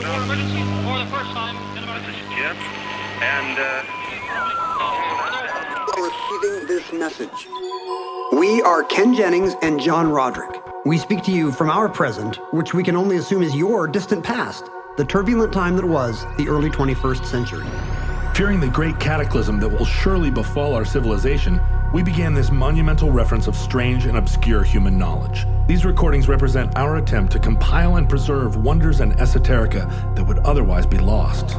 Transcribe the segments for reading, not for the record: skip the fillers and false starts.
emergency for the first time in about... This is Jim, and Receiving this message. We are Ken Jennings and John Roderick. We speak to you from our present, which we can only assume is your distant past, the turbulent time that was the early 21st century. Fearing the great cataclysm that will surely befall our civilization, we began this monumental reference of strange and obscure human knowledge. These recordings represent our attempt to compile and preserve wonders and esoterica that would otherwise be lost.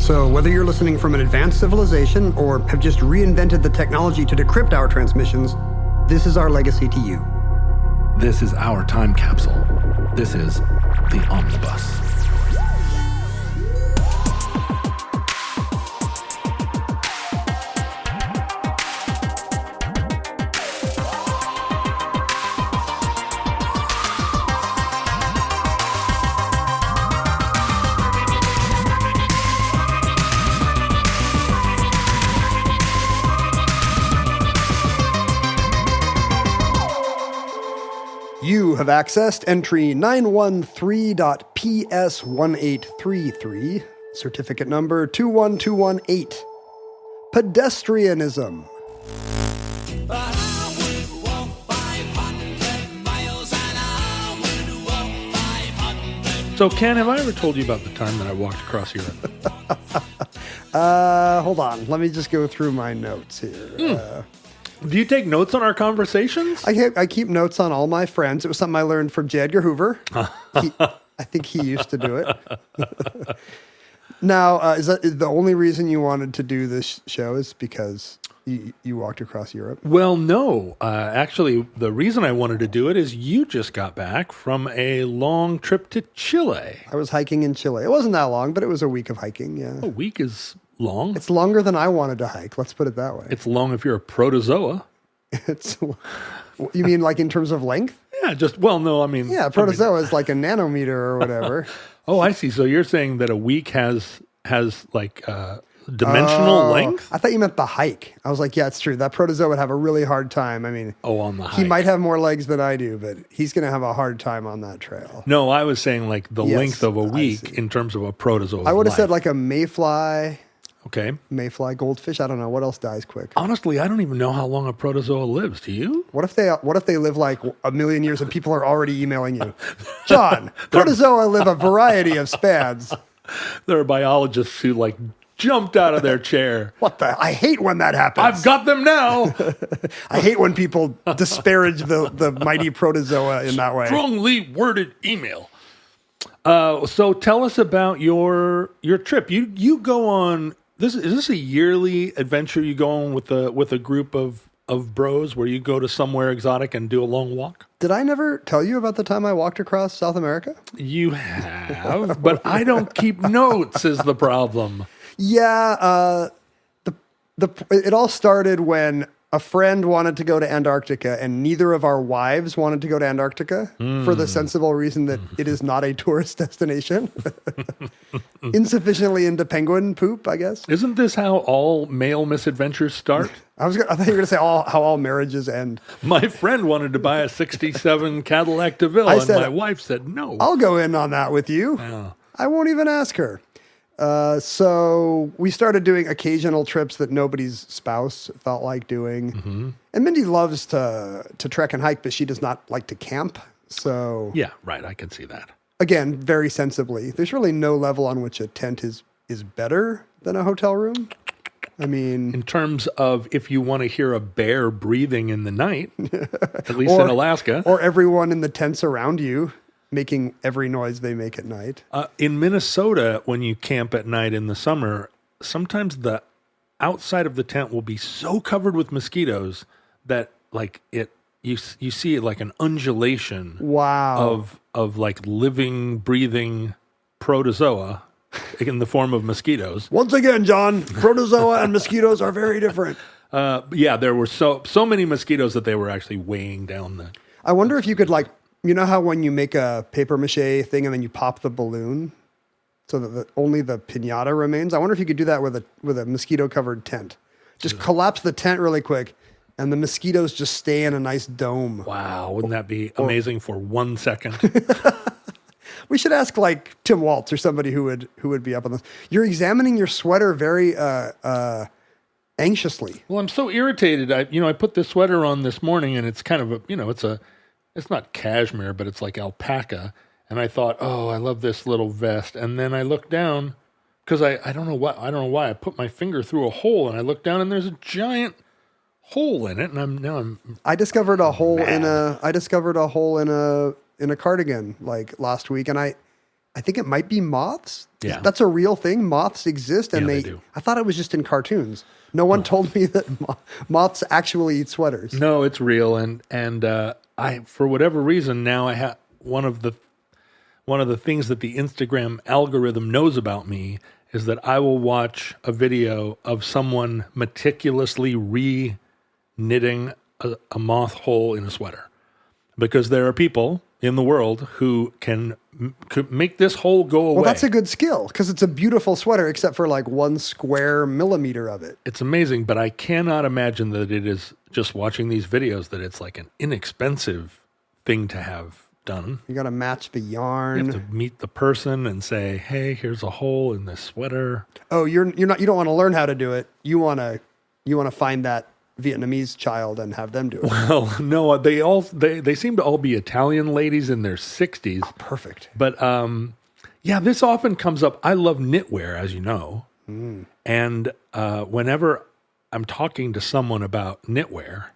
So whether you're listening from an advanced civilization or have just reinvented the technology to decrypt our transmissions, this is our legacy to you. This is our time capsule. This is the Omnibus. You have accessed entry 913.PS1833, certificate number 21218. Pedestrianism. So, Ken, have I ever told you about the time that I walked across Europe? Hold on. Let me just go through my notes here. Do you take notes on our conversations? I keep notes on all my friends. It was something I learned from J. Edgar Hoover. I think he used to do it. Now, is that the only reason you wanted to do this show is because you walked across Europe? Well, no. Actually, the reason I wanted to do it is you just got back from a long trip to Chile. I was hiking in Chile. It wasn't that long, but it was a week of hiking, yeah. A week is long. It's longer than I wanted to hike. Let's put it that way. It's long if you're a protozoa. You mean like in terms of length? Yeah, Yeah, protozoa is like a nanometer or whatever. Oh, I see. So you're saying that a week has like dimensional length? I thought you meant the hike. I was like, yeah, it's true. That protozoa would have a really hard time. I mean, on the hike. He might have more legs than I do, but he's going to have a hard time on that trail. No, I was saying like the length of a week in terms of a protozoa. I would have said like a mayfly. Okay. Mayfly, goldfish. I don't know. What else dies quick? Honestly, I don't even know how long a protozoa lives. Do you? What if they live like a million years and people are already emailing you? John, protozoa live a variety of spans. There are biologists who like jumped out of their chair. I hate when that happens. I've got them now. I hate when people disparage the mighty protozoa in that way. Strongly worded email. So tell us about your trip. You go on. Is this a yearly adventure you go on with a group of bros where you go to somewhere exotic and do a long walk? Did I never tell you about the time I walked across South America? You have, but I don't keep notes is the problem. Yeah, it all started when a friend wanted to go to Antarctica and neither of our wives wanted to go to Antarctica for the sensible reason that it is not a tourist destination. Insufficiently into penguin poop, I guess. Isn't this how all male misadventures start? I thought you were going to say how all marriages end. My friend wanted to buy a 67 Cadillac DeVille, and my wife said no. I'll go in on that with you. Yeah. I won't even ask her. So we started doing occasional trips that nobody's spouse felt like doing. Mm-hmm. And Mindy loves to trek and hike, but she does not like to camp. So yeah, right. I can see that. Again, very sensibly. There's really no level on which a tent is better than a hotel room. I mean, in terms of if you want to hear a bear breathing in the night, at least in Alaska, or everyone in the tents around you making every noise they make at night. In Minnesota, when you camp at night in the summer, sometimes the outside of the tent will be so covered with mosquitoes that like you see like an undulation of like living, breathing protozoa in the form of mosquitoes. Once again, John, protozoa and mosquitoes are very different. Yeah, there were so many mosquitoes that they were actually weighing down the... I wonder if you could like, you know how when you make a paper mache thing and then you pop the balloon so that only the piñata remains? I wonder if you could do that with a mosquito-covered tent. Just collapse the tent really quick and the mosquitoes just stay in a nice dome. Wow, wouldn't that be amazing for 1 second? We should ask like Tim Waltz or somebody who would be up on this. You're examining your sweater very anxiously. Well, I'm so irritated. I put this sweater on this morning, and it's kind of it's not cashmere, but it's like alpaca. And I thought, oh, I love this little vest. And then I looked down because I don't know why I put my finger through a hole, and I looked down, and there's a giant hole in it, and I discovered a hole in a cardigan like last week, and I think it might be moths. Yeah. That's a real thing. Moths exist, and they do. I thought it was just in cartoons. No one told me that moths actually eat sweaters. No, it's real, and I, for whatever reason, now I have one of the things that the Instagram algorithm knows about me is that I will watch a video of someone meticulously knitting a moth hole in a sweater, because there are people in the world who could make this hole go away. Well, that's a good skill because it's a beautiful sweater, except for like 1 square millimeter of it. It's amazing, but I cannot imagine that it is just watching these videos that it's like an inexpensive thing to have done. You got to match the yarn. You have to meet the person and say, "Hey, here's a hole in this sweater." Oh, you don't want to learn how to do it. You want to find that Vietnamese child and have them do it. Well, no, they seem to all be Italian ladies in their 60s. Oh, perfect. But yeah, this often comes up. I love knitwear, as you know. And whenever I'm talking to someone about knitwear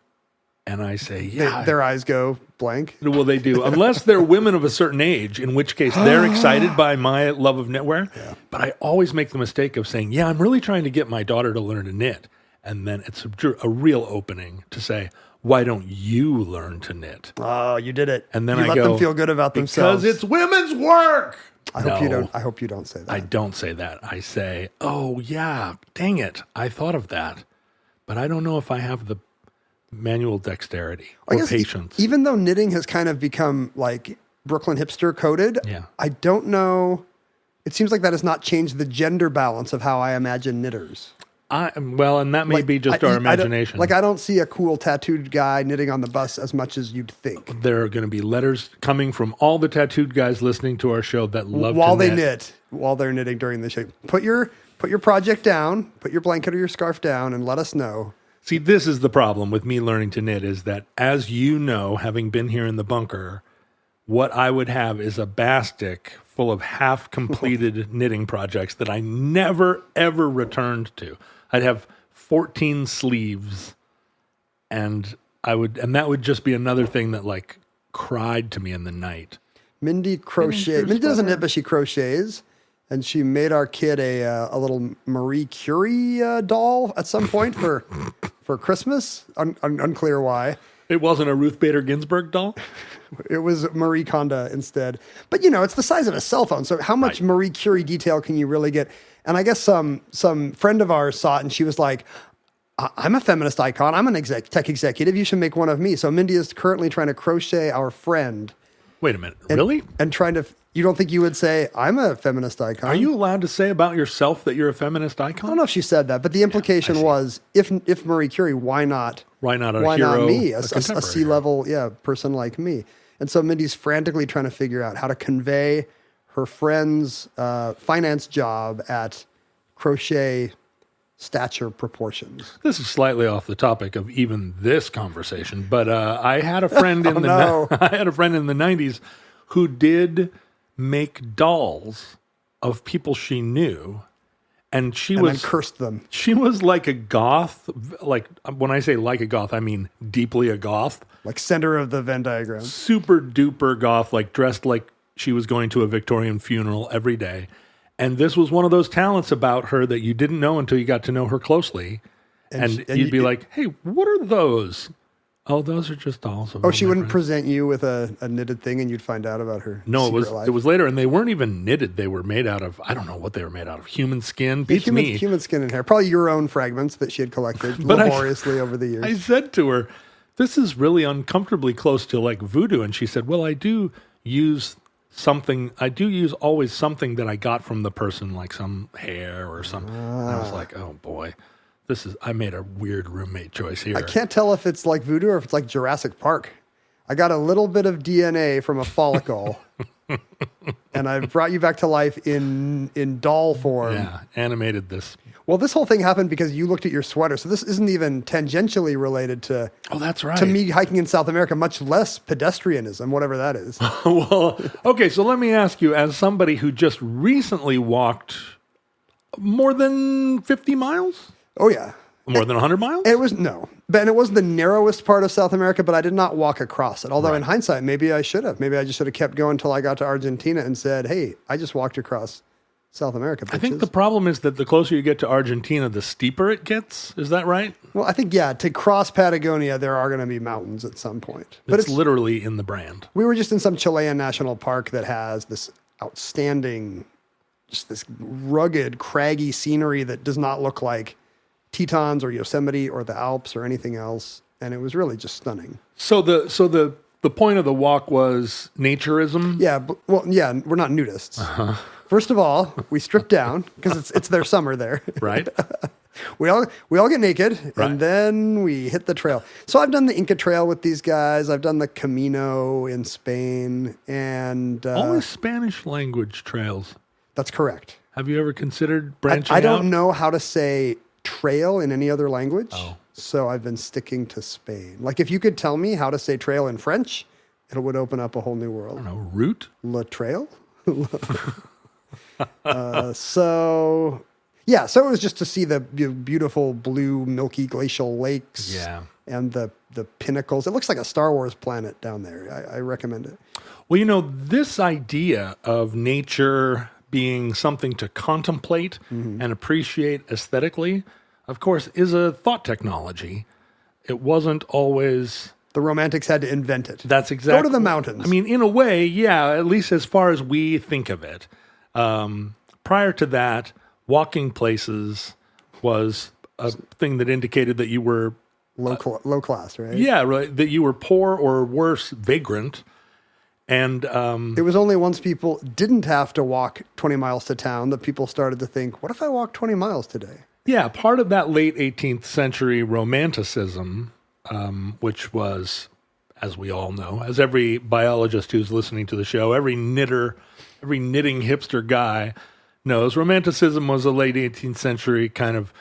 and I say, yeah, their eyes go blank. Well, they do, unless they're women of a certain age, in which case they're excited by my love of knitwear. Yeah. But I always make the mistake of saying, yeah, I'm really trying to get my daughter to learn to knit. And then it's a real opening to say, why don't you learn to knit? Oh, you did it. And then you I let go, them feel good about themselves. Because it's women's work. I hope you don't say that. I don't say that. I say, oh yeah, dang it. I thought of that. But I don't know if I have the manual dexterity or patience. Even though knitting has kind of become like Brooklyn hipster coded, yeah. I don't know. It seems like that has not changed the gender balance of how I imagine knitters. And that may be just our imagination. I don't see a cool tattooed guy knitting on the bus as much as you'd think. There are going to be letters coming from all the tattooed guys listening to our show that love while to they knit, while they're knitting during the show. Put your project down, put your blanket or your scarf down, and let us know. See, this is the problem with me learning to knit is that, as you know, having been here in the bunker, what I would have is a bastic full of half-completed knitting projects that I never, ever returned to. I'd have 14 sleeves, and that would just be another thing that like cried to me in the night. Mindy doesn't knit, but she crochets, and she made our kid a little Marie Curie doll at some point for Christmas. Unclear why. It wasn't a Ruth Bader Ginsburg doll? It was Marie Kondo instead. But it's the size of a cell phone. So how much Marie Curie detail can you really get? And I guess some friend of ours saw it and she was like, I'm a feminist icon. I'm an tech executive. You should make one of me. So Mindy is currently trying to crochet our friend. Wait a minute. Really? And trying to, you don't think you would say, I'm a feminist icon? Are you allowed to say about yourself that you're a feminist icon? I don't know if she said that, but the implication was, if Marie Curie, why not? Why not a hero? Not me, a contemporary C-level person like me? And so Mindy's frantically trying to figure out how to convey her friend's finance job at crochet stature proportions. This is slightly off the topic of even this conversation, but I had a friend I had a friend in the 90s who did make dolls of people she knew, and then cursed them. She was like a goth. Like when I say like a goth, I mean deeply a goth. Like center of the Venn diagram. Super duper goth, like dressed like she was going to a Victorian funeral every day. And this was one of those talents about her that you didn't know until you got to know her closely. And you'd be like, hey, what are those? Oh, those are just dolls. She wouldn't present you with a knitted thing and you'd find out about her. No, it was later. And they weren't even knitted. They were made out of, I don't know what they were made out of. Human skin. Human skin and hair. Probably your own fragments that she had collected laboriously over the years. I said to her, this is really uncomfortably close to like voodoo. And she said, well, I do use always something that I got from the person, like some hair or something. And I was like, oh boy, I made a weird roommate choice here. I can't tell if it's like voodoo or if it's like Jurassic Park. I got a little bit of DNA from a follicle. and I've brought you back to life in doll form. Yeah, animated this. Well, this whole thing happened because you looked at your sweater. So this isn't even tangentially related to that's right. to me hiking in South America, much less pedestrianism, whatever that is. Well, okay, so let me ask you, as somebody who just recently walked more than 50 miles? Oh, yeah. More than 100 miles? It was the narrowest part of South America, but I did not walk across it. Although in hindsight, maybe I should have. Maybe I just should have kept going until I got to Argentina and said, hey, I just walked across South America. Bitches. I think the problem is that the closer you get to Argentina, the steeper it gets. Is that right? Well, I think, to cross Patagonia, there are going to be mountains at some point. But it's literally in the brand. We were just in some Chilean national park that has this outstanding, just this rugged, craggy scenery that does not look like Tetons or Yosemite or the Alps or anything else. And it was really just stunning. So the point of the walk was naturism? Yeah. We're not nudists. Uh-huh. First of all, we strip down because it's their summer there. Right. We all get naked and then we hit the trail. So I've done the Inca Trail with these guys. I've done the Camino in Spain and always Spanish language trails. That's correct. Have you ever considered branching out? I don't know how to say trail in any other language. Oh. So I've been sticking to Spain. Like if you could tell me how to say trail in French, it would open up a whole new world. I don't know, route? Le trail? So it was just to see the beautiful blue milky glacial lakes and the pinnacles. It looks like a Star Wars planet down there. I recommend it. Well, this idea of nature being something to contemplate and appreciate aesthetically, of course, is a thought technology. It wasn't always... The Romantics had to invent it. That's exactly... Go to the mountains. I mean, in a way, at least as far as we think of it. Prior to that, walking places was a thing that indicated that you were... Low class, right? Yeah, right. That you were poor or worse, vagrant. And it was only once people didn't have to walk 20 miles to town that people started to think, what if I walk 20 miles today? Yeah, part of that late 18th century romanticism, which was, as we all know, as every biologist who's listening to the show, every knitting hipster guy knows, romanticism was a late 18th century kind of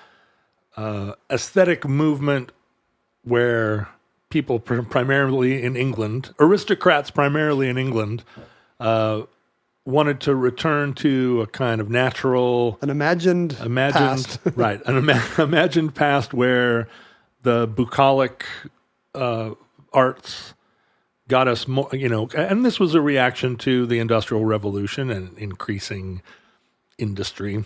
aesthetic movement where people primarily in England, aristocrats primarily in England, wanted to return to a kind of natural... An imagined past. Right, an imagined past where the bucolic arts got us more, and this was a reaction to the Industrial Revolution and increasing industry.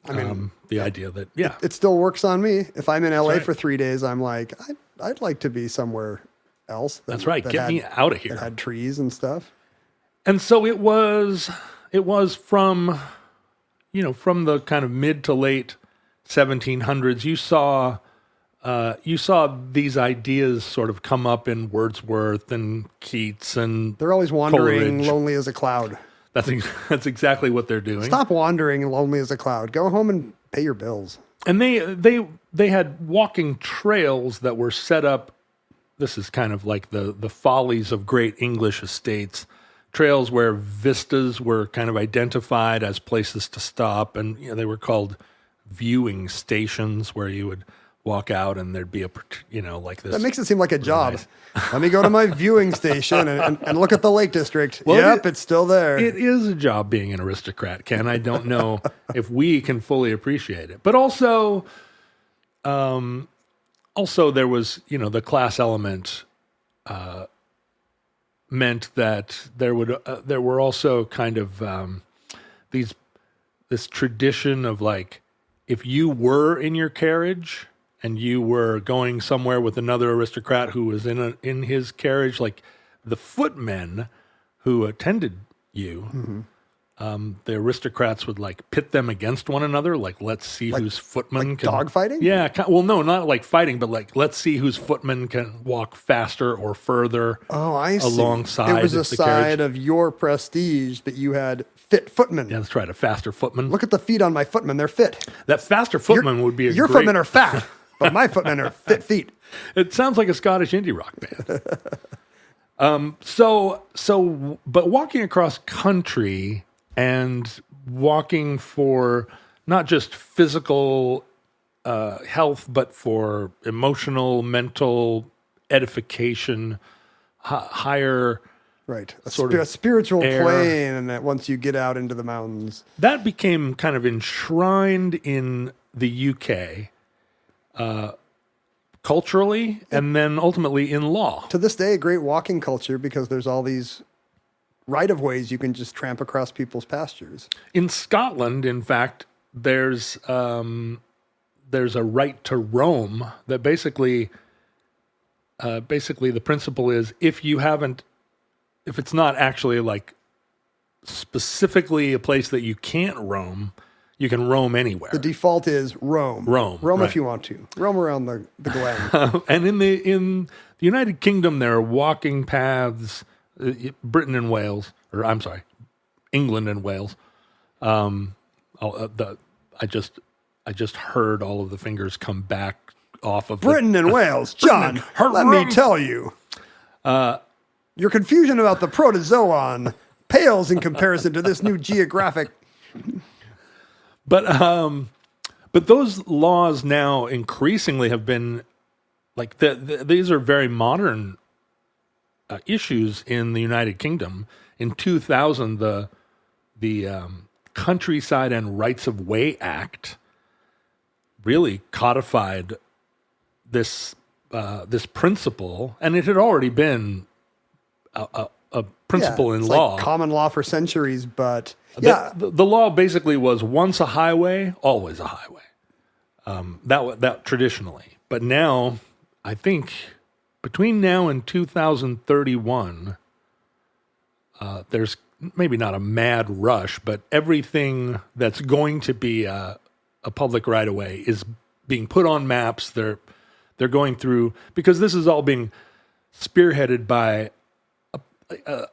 I mean, the idea that, it still works on me. If I'm in LA for 3 days, I'm like, I'd like to be somewhere else. That's right. Get me out of here. That had trees and stuff. And so it was from the kind of mid to late 1700s. You saw these ideas sort of come up in Wordsworth and Keats and they're always wandering, Coleridge. lonely as a cloud. That's exactly what they're doing. Stop wandering, lonely as a cloud. Go home and pay your bills. And they had walking trails that were set up. This is kind of like the follies of great English estates. Trails where vistas were kind of identified as places to stop, and they were called viewing stations where you would walk out and there'd be like this. That makes it seem like a job. Nice. Let me go to my viewing station and look at the Lake District. Well, it's still there. It is a job being an aristocrat, Ken. I don't know if we can fully appreciate it. But also there was, the class element meant that there were also kind of this tradition of like, if you were in your carriage and you were going somewhere with another aristocrat who was in his carriage, like the footmen who attended you, the aristocrats would like pit them against one another. Like, let's see whose footman can dog fighting. Yeah. Well, no, not like fighting, but like, let's see whose footman can walk faster or further. Oh, I see. Alongside. It was a side of your prestige that you had fit footmen. Yeah, that's right. A faster footman. Look at the feet on my footmen. They're fit. That faster footman would be your footmen are fat, but my footmen are fit feet. It sounds like a Scottish indie rock band. But walking across country and walking for not just physical health, but for emotional, mental edification, higher Right. sort A of spiritual air. plane, and that once you get out into the mountains. That became kind of enshrined in the UK culturally, and then ultimately in law. To this day, a great walking culture because there's all these right-of-ways you can just tramp across people's pastures. In Scotland, in fact, there's a right to roam that basically the principle is if it's not actually like specifically a place that you can't roam, you can roam anywhere. The default is roam. Roam, Roam right. if you want to. Roam around the glen. And in the United Kingdom, there are walking paths. Britain and Wales, or I'm sorry, England and Wales. I just heard all of the fingers come back off of Britain and Wales. John, let me tell you. Your confusion about the protozoan pales in comparison to this new geographic. But those laws now increasingly have been like these are very modern issues in the United Kingdom. In 2000, the Countryside and Rights of Way Act really codified this principle, and it had already been a principle in it's law. Like common law for centuries, but The law basically was once a highway, always a highway. That traditionally, but now I think between now and 2031, there's maybe not a mad rush, but everything that's going to be a public right of way is being put on maps. They're going through, because this is all being spearheaded by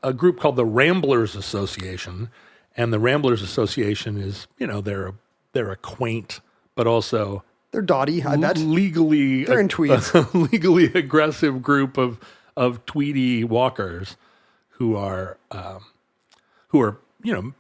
a group called the Ramblers Association, and the Ramblers Association is, they're a quaint but also they're dotty, I bet. Legally, they're in tweeds. Legally aggressive group of tweedy walkers who are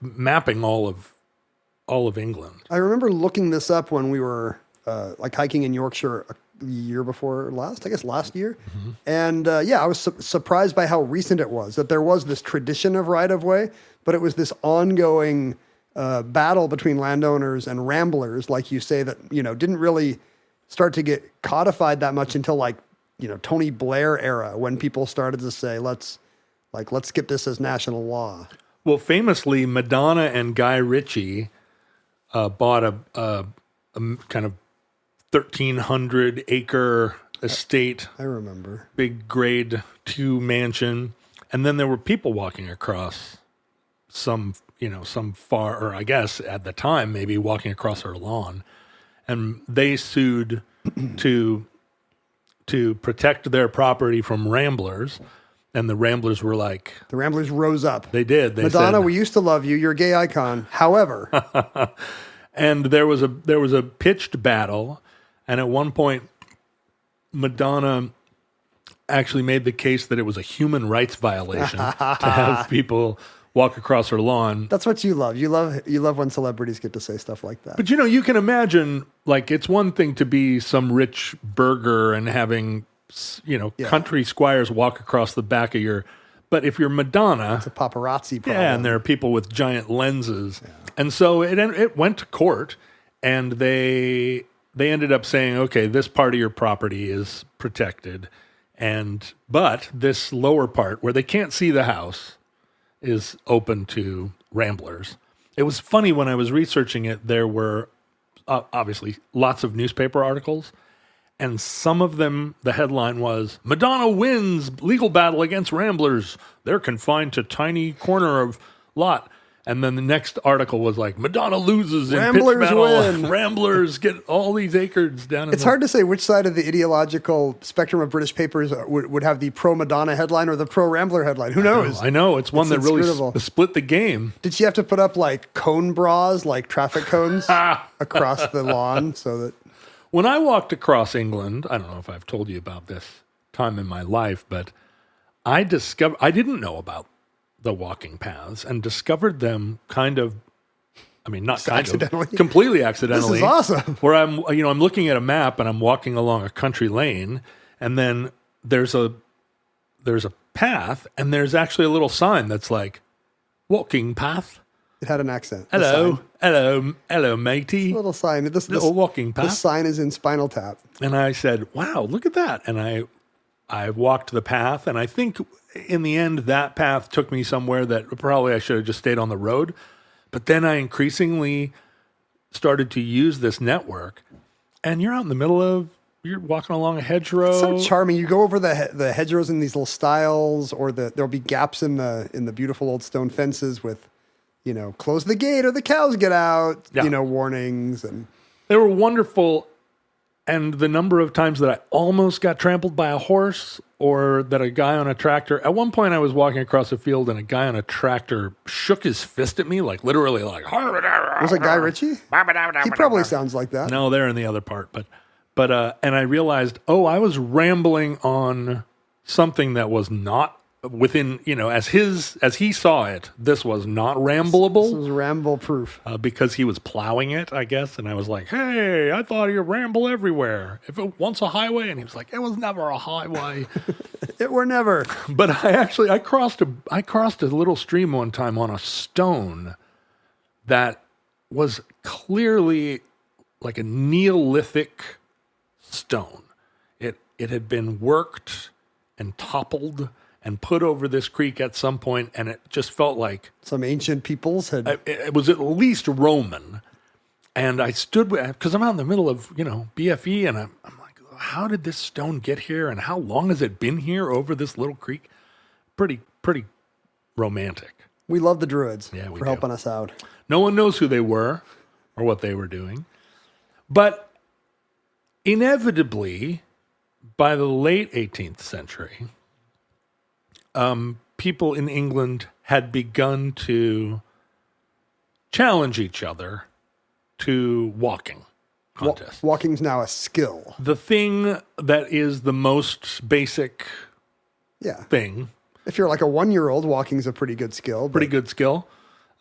mapping all of England. I remember looking this up when we were hiking in Yorkshire the year before last, I guess last year. Mm-hmm. And I was surprised by how recent it was, that there was this tradition of right-of-way, but it was this ongoing battle between landowners and ramblers, like you say, that, didn't really start to get codified that much until Tony Blair era, when people started to say, let's get this as national law. Well, famously, Madonna and Guy Ritchie bought a kind of 1,300 acre estate. I remember. Big grade 2 mansion. And then there were people walking across some far, or I guess at the time, maybe walking across her lawn. And they sued to protect their property from ramblers. And the Ramblers were like... The Ramblers rose up. They did. They Madonna, said, we used to love you. You're a gay icon. However... And there was a pitched battle, and at one point, Madonna actually made the case that it was a human rights violation to have people walk across her lawn. That's what you love. You love when celebrities get to say stuff like that. But you can imagine, it's one thing to be some rich burgher and having country squires walk across the back of your. But if you're Madonna, it's a paparazzi problem. Yeah, and there are people with giant lenses. Yeah. And so it went to court, and they ended up saying, okay, this part of your property is protected, but this lower part where they can't see the house is open to ramblers. It was funny when I was researching it. There were obviously lots of newspaper articles, and some of them, the headline was, Madonna wins legal battle against ramblers. They're confined to tiny corner of lot. And then the next article was like, Madonna loses in Ramblers pitch battle. win. Ramblers get all these acres down in It's hard to say which side of the ideological spectrum of British papers would have the pro-Madonna headline or the pro-Rambler headline. Who knows? I know. It's one that really split the game. Did she have to put up cone bras, like traffic cones across the lawn so that... When I walked across England, I don't know if I've told you about this time in my life, but I didn't know about the walking paths and discovered them kind of, I mean, not kind accidentally. of, completely accidentally. This is awesome. Where I'm looking at a map and I'm walking along a country lane, and then there's a path, and there's actually a little sign that's like, walking path. It had an accent. The sign. Hello, matey. Little sign. This Little walking path. This sign is in Spinal Tap. And I said, wow, look at that. And I walked the path, and I think in the end that path took me somewhere that probably I should have just stayed on the road. But then I increasingly started to use this network, and you're out in the middle of, you're walking along a hedgerow. It's so charming. You go over the hedgerows in these little stiles, or there'll be gaps in the beautiful old stone fences with, close the gate or the cows get out, warnings. And they were wonderful. And the number of times that I almost got trampled by a horse, or that a guy on a tractor. At one point I was walking across a field and a guy on a tractor shook his fist at me, like literally like. Was it Guy Ritchie? He probably sounds like that. No, they're in the other part. But and I realized, I was rambling on something that was not within, as he saw it, this was not rambleable. This was ramble proof. Because he was plowing it, I guess. And I was like, hey, I thought you ramble everywhere. If it once a highway, and he was like, it was never a highway. It were never. But I crossed a little stream one time on a stone that was clearly like a Neolithic stone. It had been worked and toppled and put over this creek at some point, and it just felt like some ancient peoples had. It was at least Roman. And I stood because I'm out in the middle of BFE, and I'm like, how did this stone get here, and how long has it been here over this little creek? Pretty romantic. We love the Druids for helping us out. No one knows who they were or what they were doing, but inevitably, by the late 18th century, people in England had begun to challenge each other to walking contests. Walking's now a skill. The thing that is the most basic thing. If you're like a 1-year-old, walking's a pretty good skill. Pretty good skill.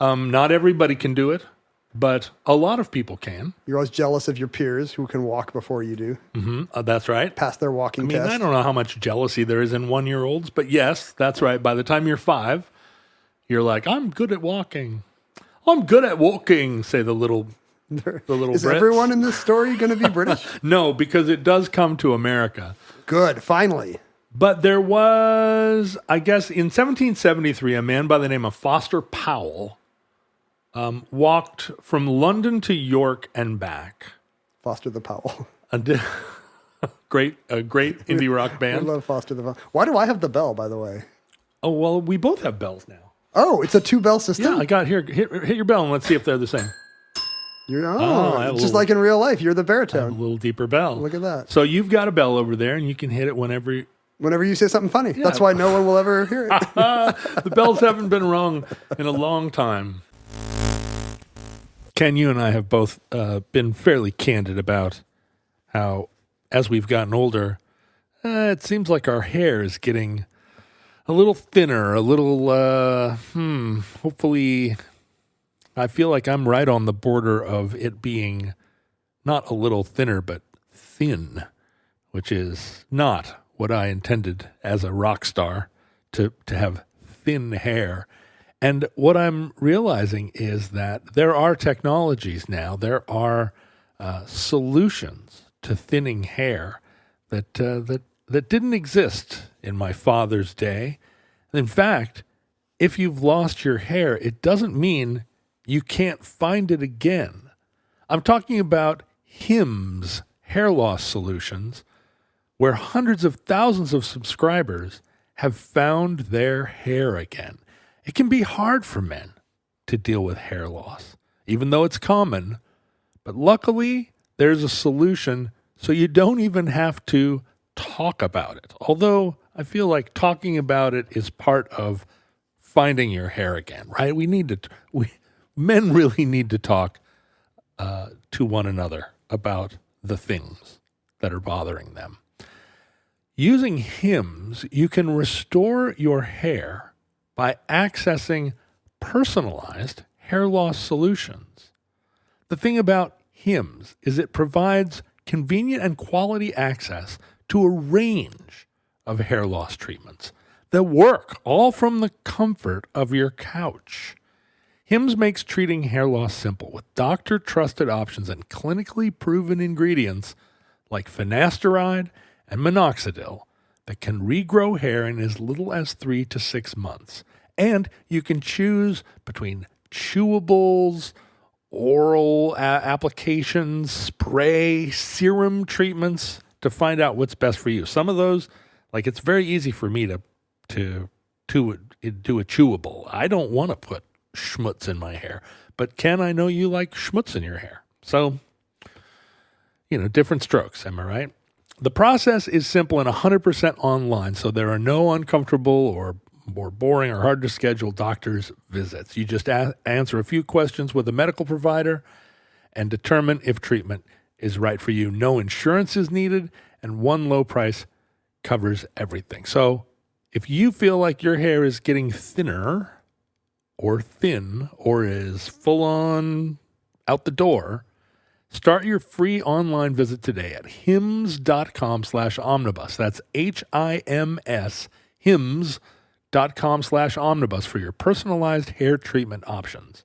Not everybody can do it, but a lot of people can. You're always jealous of your peers who can walk before you do. Mm-hmm. That's right. Pass their walking test. I don't know how much jealousy there is in 1-year-olds, but yes, that's right. By the time you're 5, you're like, I'm good at walking. I'm good at walking, say the little Is Brits. Everyone in this story going to be British? No, because it does come to America. Good, finally. But there was, I guess, in 1773, a man by the name of Foster Powell walked from London to York and back. Foster the Powell. A great indie rock band. I love Foster the Powell. Why do I have the bell, by the way? Oh, well, we both have bells now. Oh, it's a 2-bell system? Yeah, I got here. Hit your bell and let's see if they're the same. Just like in real life, you're the baritone. A little deeper bell. Look at that. So you've got a bell over there, and you can hit it whenever you say something funny. Yeah. That's why no one will ever hear it. The bells haven't been rung in a long time. Ken, you and I have both been fairly candid about how, as we've gotten older, it seems like our hair is getting a little thinner, a little, hopefully, I feel like I'm right on the border of it being not a little thinner, but thin, which is not what I intended as a rock star, to have thin hair. And what I'm realizing is that there are technologies now, there are solutions to thinning hair that didn't exist in my father's day. In fact, if you've lost your hair, it doesn't mean you can't find it again. I'm talking about Hims hair loss solutions, where hundreds of thousands of subscribers have found their hair again. It can be hard for men to deal with hair loss, even though it's common. But luckily, there's a solution, so you don't even have to talk about it. Although I feel like talking about it is part of finding your hair again, right? Men really need to talk to one another about the things that are bothering them. Using Hims, you can restore your hair by accessing personalized hair loss solutions. The thing about Hims is it provides convenient and quality access to a range of hair loss treatments that work all from the comfort of your couch. Hims makes treating hair loss simple with doctor-trusted options and clinically proven ingredients like finasteride and minoxidil that can regrow hair in as little as 3 to 6 months. And you can choose between chewables, oral applications, spray, serum treatments to find out what's best for you. Some of those, like it's very easy for me to do a chewable. I don't want to put schmutz in my hair, but Ken, I know you like schmutz in your hair. So, different strokes, am I right? The process is simple and 100% online, so there are no uncomfortable or boring or hard to schedule doctor's visits. You just answer a few questions with a medical provider and determine if treatment is right for you. No insurance is needed, and one low price covers everything. So if you feel like your hair is getting thinner or thin or is full on out the door, start your free online visit today at hims.com/omnibus. That's HIMS, hims.com/omnibus for your personalized hair treatment options.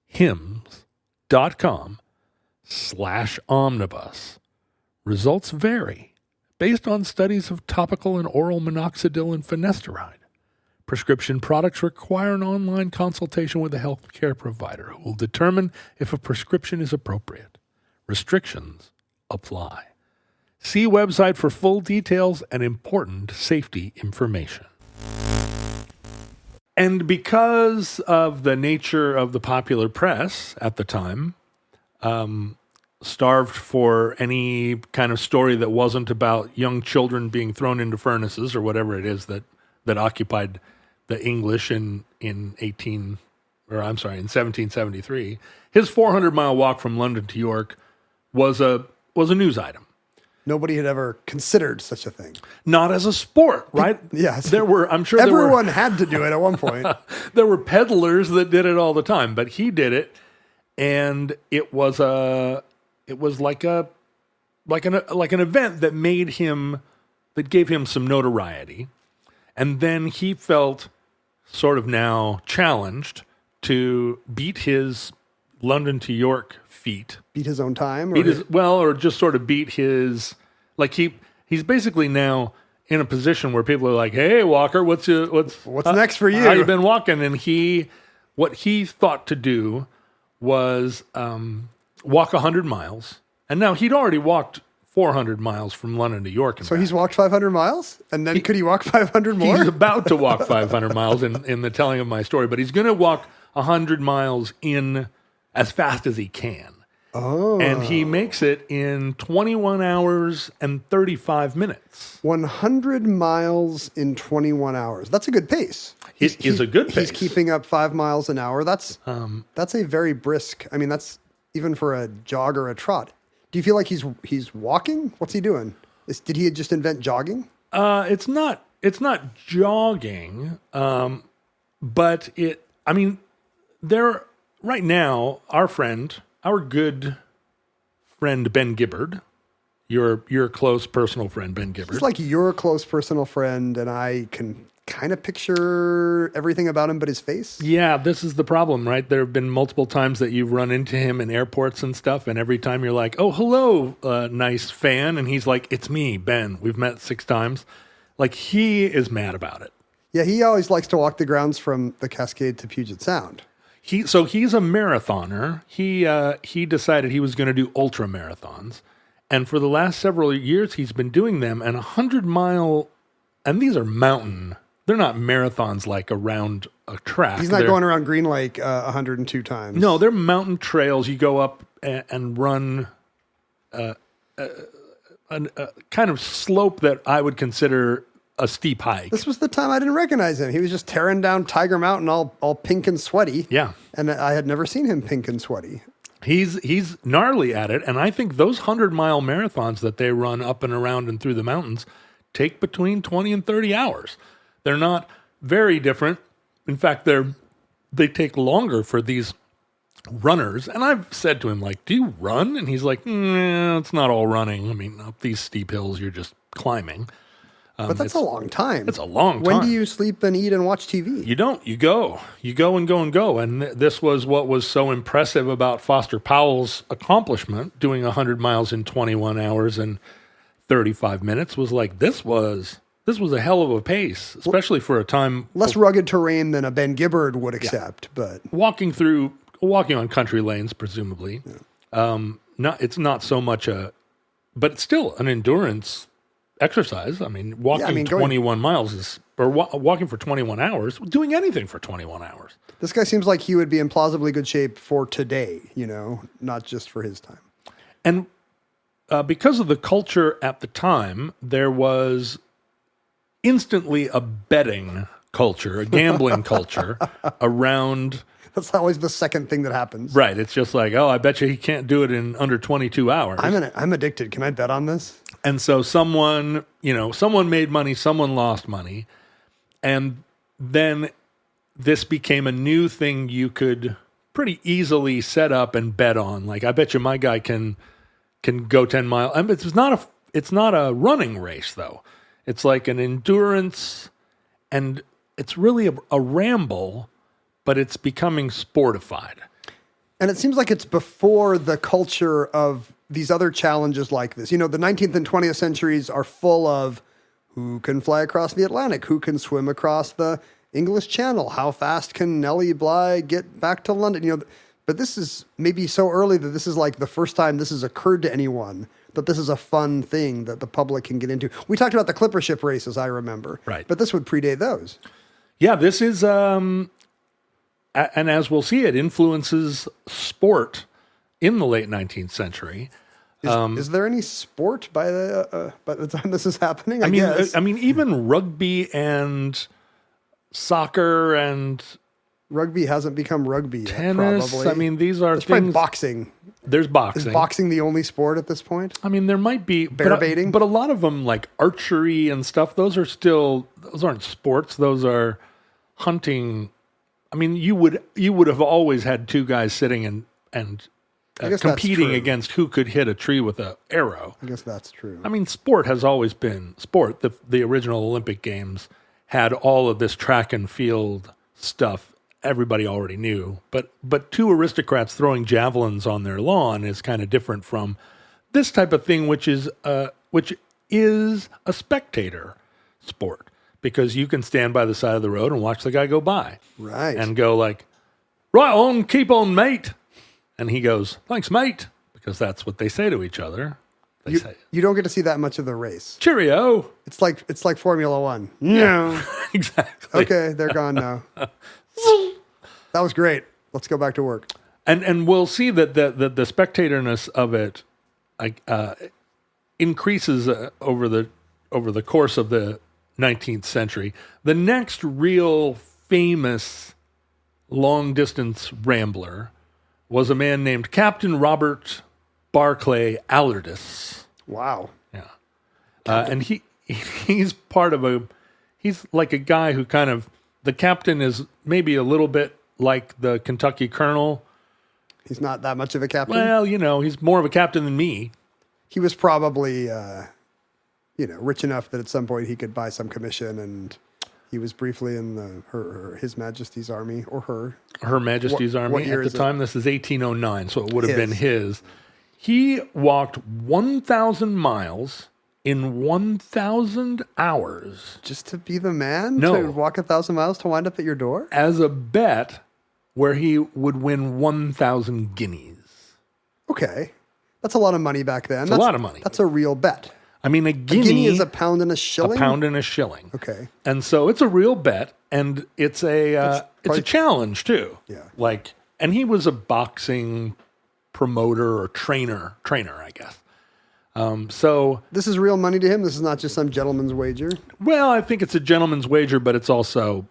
hims.com/omnibus. Results vary based on studies of topical and oral minoxidil and finasteride. Prescription products require an online consultation with a healthcare provider who will determine if a prescription is appropriate. Restrictions apply. See website for full details and important safety information. And because of the nature of the popular press at the time, starved for any kind of story that wasn't about young children being thrown into furnaces or whatever it is that occupied the English in 1773, his 400-mile walk from London to York was a news item. Nobody had ever considered such a thing. Not as a sport, right? Yes. Everyone had to do it at one point. There were peddlers that did it all the time, but he did it, and it was like an event that gave him some notoriety, and then he felt sort of now challenged to beat his London to York feat. Beat his own time? Or just sort of beat his, like he's basically now in a position where people are like, hey, Walker, what's next for you? How you been walking? And what he thought to do was walk 100 miles. And now he'd already walked 400 miles from London to York. So he's walked 500 miles? And then could he walk 500 more? He's about to walk 500 miles in the telling of my story, but he's going to walk 100 miles in as fast as he can. Oh. And he makes it in 21 hours and 35 minutes. 100 miles in 21 hours. That's a good pace. It is a good pace. He's keeping up 5 miles an hour. That's a very brisk. I mean, that's even for a jog or a trot. Do you feel like he's walking? What's he doing? Did he just invent jogging? It's not jogging, but there right now, our good friend Ben Gibbard, your close personal friend Ben Gibbard. It's like your close personal friend, and I can kind of picture everything about him but his face. Yeah, this is the problem, right? There have been multiple times that you've run into him in airports and stuff, and every time you're like, oh, hello, nice fan, and he's like, it's me, Ben. We've met 6 times. Like, he is mad about it. Yeah, he always likes to walk the grounds from the Cascade to Puget Sound. So he's a marathoner. He decided he was going to do ultra marathons, and for the last several years he's been doing them. And 100-mile, and these are mountain. They're not marathons like around a track. He's not going around Green Lake 102 times. No, they're mountain trails. You go up and run a kind of slope that I would consider a steep hike. This was the time I didn't recognize him. He was just tearing down Tiger Mountain all pink and sweaty. Yeah. And I had never seen him pink and sweaty. He's gnarly at it. And I think those 100-mile marathons that they run up and around and through the mountains take between 20 and 30 hours. They're not very different In fact, they take longer for these runners. And I've said to him, like, do you run? And he's like, it's not all running. I mean, up these steep hills, you're just climbing. But that's a long time. It's a long time. When do you sleep and eat and watch TV? You don't. You go. You go and go and go. And this was what was so impressive about Foster Powell's accomplishment, doing 100 miles in 21 hours and 35 minutes, was like, this was a hell of a pace, especially for a time. Less rugged terrain than a Ben Gibbard would accept, but walking on country lanes, presumably. Yeah. It's not so much but it's still an endurance exercise. I mean, walking 21 miles walking for 21 hours, doing anything for 21 hours. This guy seems like he would be in plausibly good shape for today, not just for his time. And because of the culture at the time, there was instantly a betting culture, a gambling culture around. That's always the second thing that happens. Right. It's just like, oh, I bet you he can't do it in under 22 hours. I'm addicted. Can I bet on this? And so someone made money, someone lost money. And then this became a new thing you could pretty easily set up and bet on. Like, I bet you my guy can go 10 miles. I mean, it's not a running race, though. It's like an endurance, and it's really a ramble, but it's becoming sportified. And it seems like it's before the culture of these other challenges like this. The 19th and 20th centuries are full of who can fly across the Atlantic, who can swim across the English Channel, how fast can Nellie Bly get back to London? But this is maybe so early that this is like the first time this has occurred to anyone, that this is a fun thing that the public can get into. We talked about the clipper ship races, I remember. Right. But this would predate those. Yeah, this is, and as we'll see, it influences sport in the late 19th century. Is there any sport by the time this is happening? I guess. mean, even rugby and soccer and rugby hasn't become rugby tennis. Yet, probably. I mean, these are There's things. probably boxing. There's boxing. Is boxing the only sport at this point? I mean, there might be bear baiting, but a lot of them, like archery and stuff, those aren't sports. Those are hunting. I mean, you would have always had two guys sitting and competing against who could hit a tree with an arrow. I guess that's true. I mean, sport has always been sport. The original Olympic Games had all of this track and field stuff everybody already knew. But two aristocrats throwing javelins on their lawn is kind of different from this type of thing, which is a spectator sport, because you can stand by the side of the road and watch the guy go by. Right. And go like, right on, keep on, mate. And he goes, thanks, mate, because that's what they say to each other. You don't get to see that much of the race. Cheerio. It's like Formula One. No. Exactly. Okay, they're gone now. That was great. Let's go back to work. And we'll see that the spectatorness of it increases over the course of the 19th century. The next real famous long distance rambler was a man named Captain Robert Barclay Allardyce. Wow. Yeah. And he's part of he's like a guy who kind of, the captain is maybe a little bit like the Kentucky Colonel. He's not that much of a captain? Well, he's more of a captain than me. He was probably, rich enough that at some point he could buy some commission, and he was briefly in His Majesty's Army, or Her Majesty's Army. What year at the time, this is 1809, so it would have been his. He walked 1,000 miles in 1,000 hours. Just to be the man? No. To walk 1,000 miles to wind up at your door? As a bet where he would win 1,000 guineas. Okay. That's a lot of money back then. That's a lot of money. That's a real bet. I mean, a guinea is a pound and a shilling? A pound and a shilling. Okay. And so it's a real bet, and it's a challenge too. Yeah. And he was a boxing promoter or trainer, I guess. So this is real money to him? This is not just some gentleman's wager? Well, I think it's a gentleman's wager, but it's also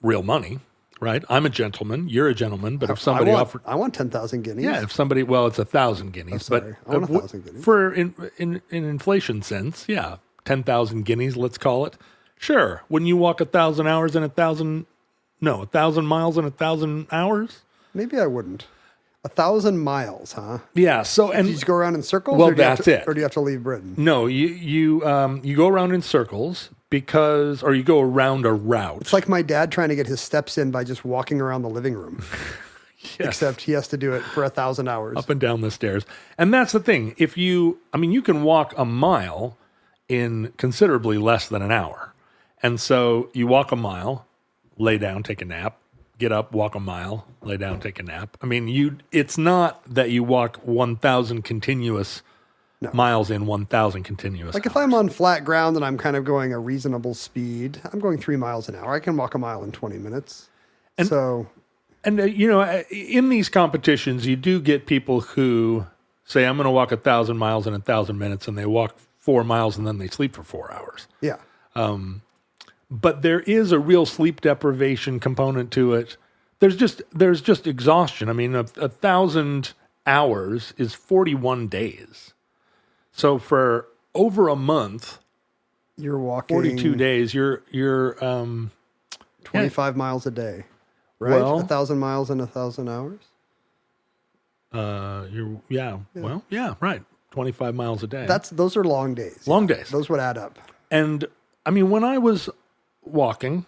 real money, right? I'm a gentleman. You're a gentleman. But if somebody offered... I want 10,000 guineas. Yeah, if somebody... Well, it's 1,000 guineas. I want 1,000 guineas. For in inflation sense, yeah, 10,000 guineas, let's call it. Sure. Wouldn't you walk 1,000 hours in 1,000 No, 1,000 miles in 1,000 hours. Maybe I wouldn't. 1,000 miles, huh? Yeah. So Do you just go around in circles? Well, or do you have that's to- it. Or do you have to leave Britain? no, you go around in circles or you go around a route. It's like my dad trying to get his steps in by just walking around the living room. Yes. Except he has to do it for 1,000 hours. Up and down the stairs. And that's the thing. You can walk a mile in considerably less than an hour. And so you walk a mile, lay down, take a nap, get up, walk a mile, lay down, take a nap. It's not that you walk 1,000 continuous miles in 1,000 continuous Like if hours. I'm on flat ground and I'm kind of going a reasonable speed, I'm going 3 miles an hour. I can walk a mile in 20 minutes. And, in these competitions, you do get people who say, I'm going to walk 1,000 miles in 1,000 minutes, and they walk 4 miles and then they sleep for 4 hours. Yeah. But there is a real sleep deprivation component to it. There's just exhaustion. 1,000 hours is 41 days. So for over a month, You're walking 42 days, you're 25 miles a day, right? Well- 1,000 miles in 1,000 hours? right. 25 miles a day. Those are long days. Long days. Those would add up. And when I was walking,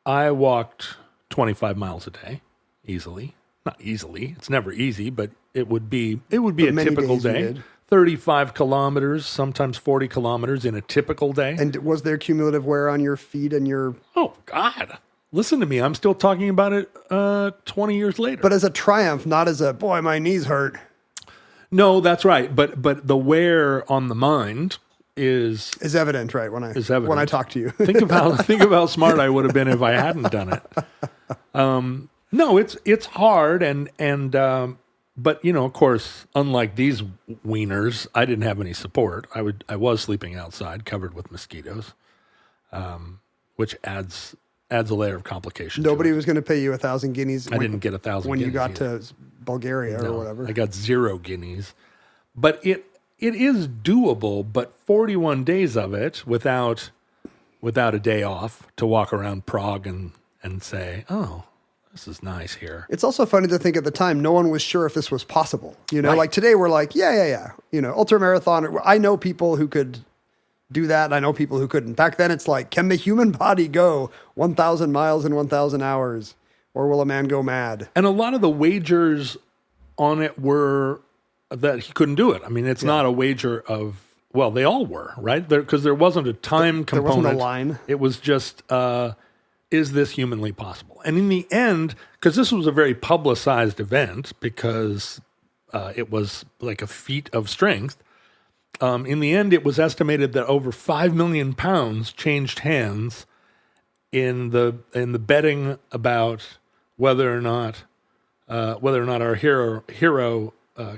I walked 25 miles a day easily. Not easily. It's never easy, but it would be a many typical days you day. did. 35 kilometers, sometimes 40 kilometers in a typical day. And was there cumulative wear on your feet and your... Oh, God. Listen to me. I'm still talking about it 20 years later. But as a triumph, not as a, boy, my knees hurt. No, that's right. But the wear on the mind is Evident, right? When I talk to you. think of how smart I would have been if I hadn't done it. No, it's hard but of course, unlike these wieners, I didn't have any support. I was sleeping outside, covered with mosquitoes, which adds a layer of complication. Nobody was going to pay you 1,000 guineas. I didn't get 1,000 when you guineas got either. to Bulgaria or whatever. I got 0 guineas, but it is doable. But 41 days of it without a day off to walk around Prague and say, oh, this is nice here. It's also funny to think at the time, no one was sure if this was possible. Right. Like today we're like, yeah. Ultra marathon. I know people who could do that. And I know people who couldn't. Back then it's like, can the human body go 1,000 miles in 1,000 hours? Or will a man go mad? And a lot of the wagers on it were that he couldn't do it. It's not a wager of, well, they all were, right? Because there wasn't a time component. There wasn't a line. It was just, is this humanly possible? And in the end, because this was a very publicized event, because it was like a feat of strength, in the end, it was estimated that over 5 million pounds changed hands in the betting about whether or not our hero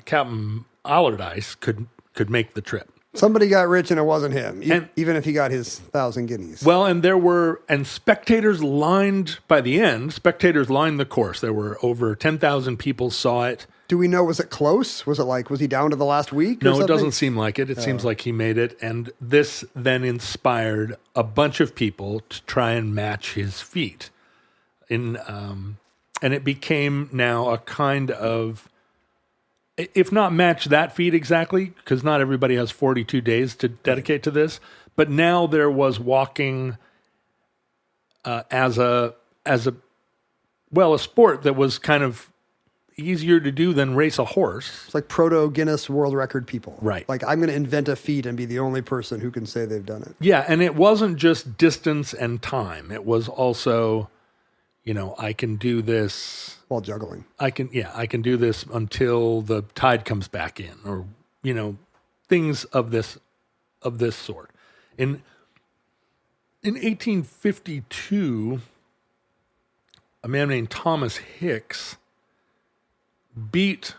Captain Allardyce could make the trip. Somebody got rich and it wasn't him, even if he got his 1,000 guineas. Well, and spectators lined the course. There were over 10,000 people saw it. Do we know, was it close? Was he down to the last week? No, it doesn't seem like it. It seems like he made it. And this then inspired a bunch of people to try and match his feat. And it became now a kind of, if not match that feat exactly, because not everybody has 42 days to dedicate to this, but now there was walking as a sport that was kind of easier to do than race a horse. It's like proto Guinness World Record people. Right. Like, I'm going to invent a feat and be the only person who can say they've done it. Yeah, and it wasn't just distance and time. It was also, I can do this While juggling. I can do this until the tide comes back in, or things of this sort. In 1852, a man named Thomas Hicks beat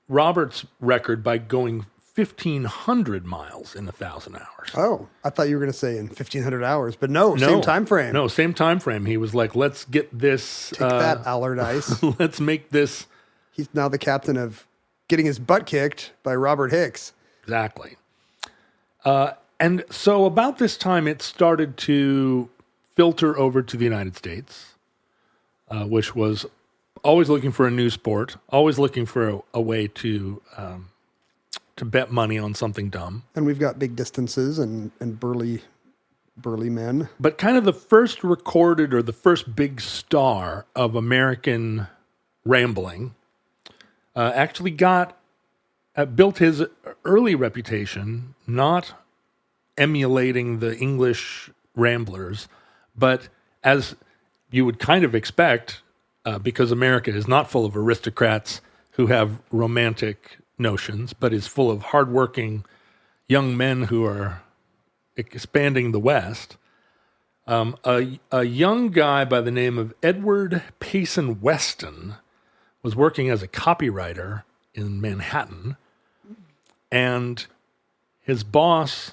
Robert's record by going 1,500 miles in 1,000 hours. Oh, I thought you were going to say in 1,500 hours, but no, same time frame. No, same time frame. He was like, let's get this. Take that, Allardyce. Let's make this. He's now the captain of getting his butt kicked by Robert Hicks. Exactly. And so about this time, it started to filter over to the United States, which was always looking for a new sport, always looking for a way to bet money on something dumb. And we've got big distances and burly men. But kind of the first recorded or the first big star of American rambling actually built his early reputation not emulating the English ramblers, but as you would kind of expect, because America is not full of aristocrats who have romantic notions, but is full of hardworking young men who are expanding the West. A young guy by the name of Edward Payson Weston was working as a copywriter in Manhattan, and his boss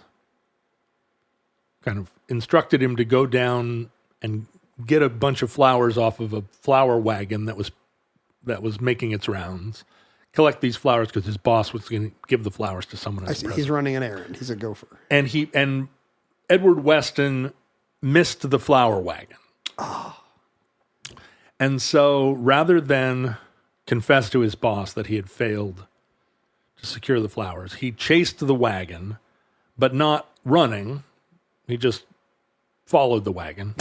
kind of instructed him to go down and get a bunch of flowers off of a flower wagon that was making its rounds. Collect these flowers because his boss was going to give the flowers to someone else. He's running an errand. He's a gopher. And Edward Weston missed the flower wagon. Oh. And so rather than confess to his boss that he had failed to secure the flowers, he chased the wagon, but not running. He just followed the wagon.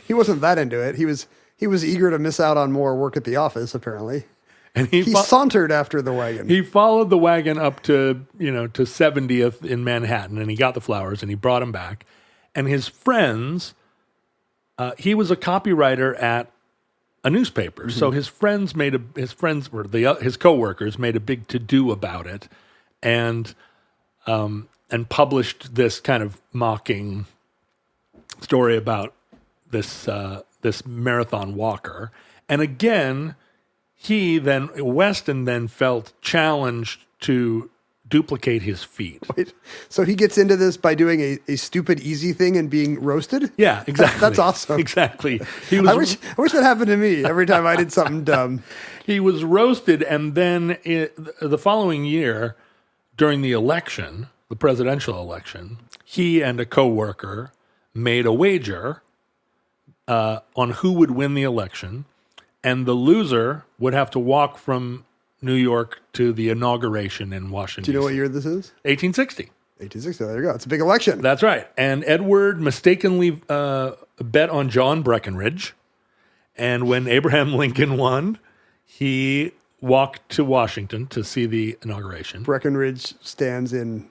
He wasn't that into it. He was eager to miss out on more work at the office, apparently. And he sauntered after the wagon. He followed the wagon up to 70th in Manhattan, and he got the flowers, and he brought them back. And his friends, he was a copywriter at a newspaper, so his coworkers made a big to-do about it, and published this kind of mocking story about this marathon walker. And again, Weston then felt challenged to duplicate his feat. Wait, so he gets into this by doing a stupid, easy thing and being roasted? Yeah, exactly. That's awesome. Exactly. I wish that happened to me every time I did something dumb. He was roasted, and then the following year, during the election, the presidential election, he and a coworker made a wager on who would win the election, and the loser would have to walk from New York to the inauguration in Washington. Do you know what year this is? 1860. 1860. There you go. It's a big election. That's right. And Edward mistakenly bet on John Breckinridge, and when Abraham Lincoln won, he walked to Washington to see the inauguration. Breckinridge stands in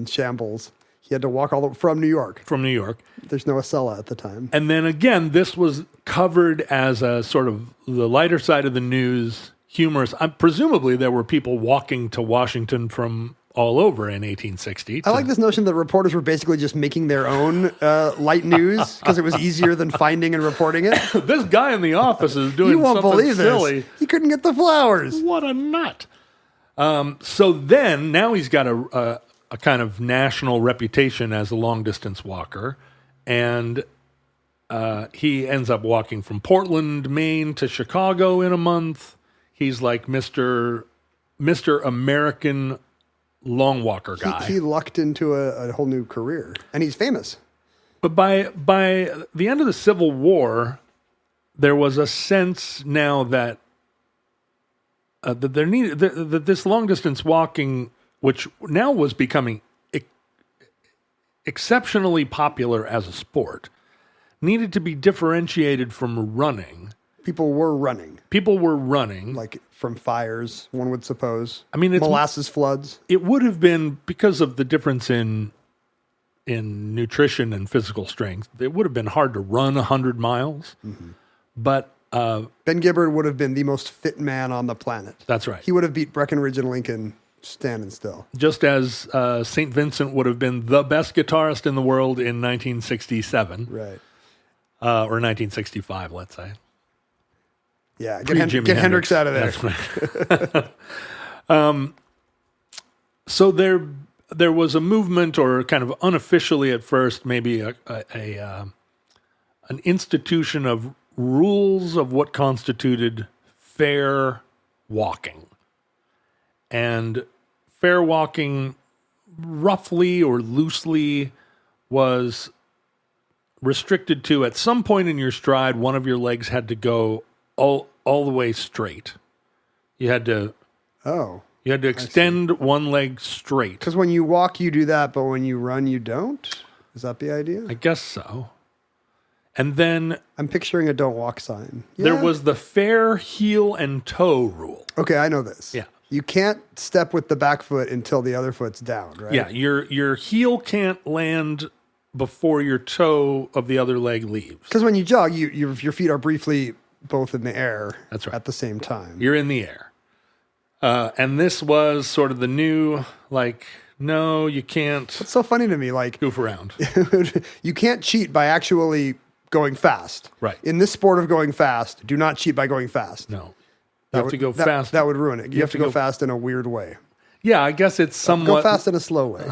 shambles. He had to walk all from New York. From New York. There's no Acela at the time. And then again, this was covered as a sort of the lighter side of the news, humorous. Presumably there were people walking to Washington from all over in 1860. I like this notion that reporters were basically just making their own light news because it was easier than finding and reporting it. This guy in the office is doing something silly. This. He couldn't get the flowers. What a nut. So then, now he's got a kind of national reputation as a long-distance walker, and he ends up walking from Portland, Maine to Chicago in a month. He's like Mr. American long walker guy. He lucked into a whole new career, and he's famous. But by the end of the Civil War, there was a sense now that that this long distance walking, which now was becoming exceptionally popular as a sport, needed to be differentiated from running. People were running. Like from fires, one would suppose. I mean, molasses floods. It would have been, because of the difference in nutrition and physical strength, it would have been hard to run 100 miles. Mm-hmm. But Ben Gibbard would have been the most fit man on the planet. That's right. He would have beat Breckinridge and Lincoln standing still. Just as St. Vincent would have been the best guitarist in the world in 1967. Right. Or 1965, let's say. Yeah, get Hendrix out of there. That's right. So there was a movement, or kind of unofficially at first, maybe an institution of rules of what constituted fair walking. And fair walking, roughly or loosely, was restricted to at some point in your stride, one of your legs had to go all the way straight. You had to extend one leg straight. Because when you walk, you do that, but when you run, you don't? Is that the idea? I guess so. And then I'm picturing a don't walk sign. there Yeah. was the fair heel and toe rule. Okay, I know this. Yeah. You can't step with the back foot until the other foot's down, right? Yeah, your heel can't land before your toe of the other leg leaves. Because when you jog, your feet are briefly both in the air. That's right. At the same time. You're in the air. And this was sort of the new, like, no, you can't It's so funny to me, like goof around. you can't cheat by actually going fast. Right. In this sport of going fast, do not cheat by going fast. No. You have to go fast. That would ruin it. You have to go fast in a weird way. Yeah, I guess it's somewhat... Go fast in a slow way.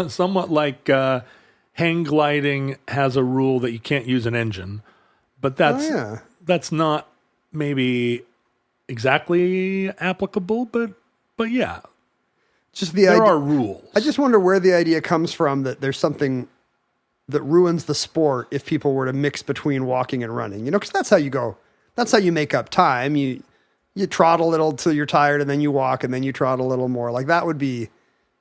somewhat like hang gliding has a rule that you can't use an engine. But that's not maybe exactly applicable, but yeah. Just the There idea, are rules. I just wonder where the idea comes from that there's something that ruins the sport if people were to mix between walking and running. You know, because that's how you go. That's how you make up time. You trot a little till you're tired, and then you walk, and then you trot a little more. Like that would be,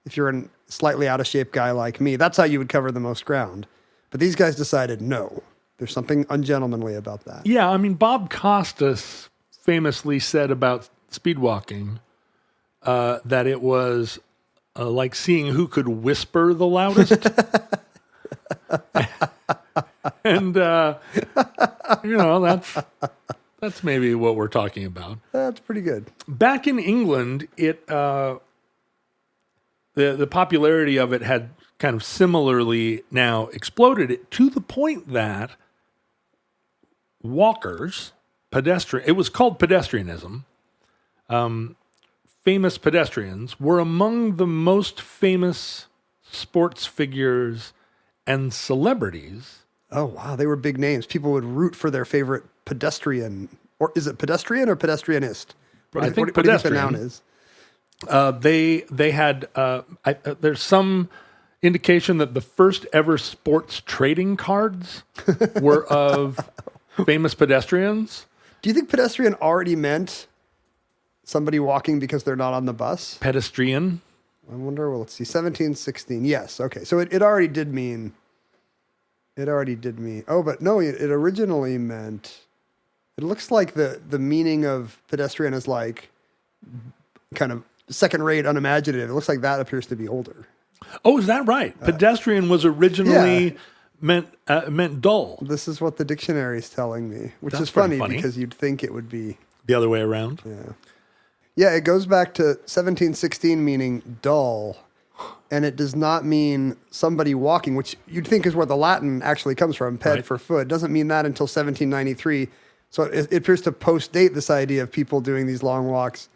if you're a slightly out of shape guy like me, that's how you would cover the most ground. But these guys decided no. There's something ungentlemanly about that. Yeah, I mean, Bob Costas famously said about speed walking that it was like seeing who could whisper the loudest. And, that's maybe what we're talking about. That's pretty good. Back in England, the popularity of it had kind of similarly now exploded to the point that walkers, it was called pedestrianism. Famous pedestrians were among the most famous sports figures and celebrities. Oh, wow. They were big names. People would root for their favorite pedestrian. Or is it pedestrian or pedestrianist? I think what do you think the pedestrian. noun is? They had, there's some indication that the first ever sports trading cards were of famous pedestrians. Do you think pedestrian already meant somebody walking because they're not on the bus? Pedestrian. I wonder. Well, let's see. 1716. Yes. Okay. So it already did mean. It already did mean. Oh, but no. It originally meant. It looks like the meaning of pedestrian is like kind of second-rate, unimaginative. It looks like that appears to be older. Oh, is that right? Pedestrian was originally meant dull. This is what the dictionary is telling me, which That's is funny pretty funny. because you'd think it would be The other way around. Yeah. Yeah, it goes back to 1716 meaning dull, and it does not mean somebody walking, which you'd think is where the Latin actually comes from, ped Right. for foot. It doesn't mean that until 1793. So it appears to post-date this idea of people doing these long walks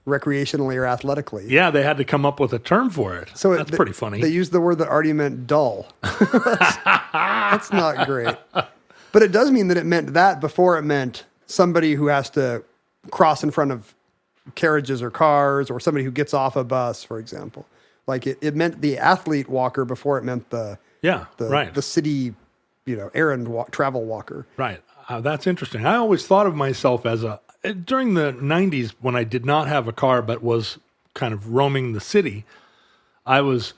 recreationally or athletically. Yeah, they had to come up with a term for it. So that's pretty funny. They used the word that already meant dull. That's not great. But it does mean that it meant that before it meant somebody who has to cross in front of carriages or cars, or somebody who gets off a bus, for example. Like it meant the athlete walker before it meant the city, travel walker. Right. That's interesting. I always thought of myself as during the 90s when I did not have a car but was kind of roaming the city, I was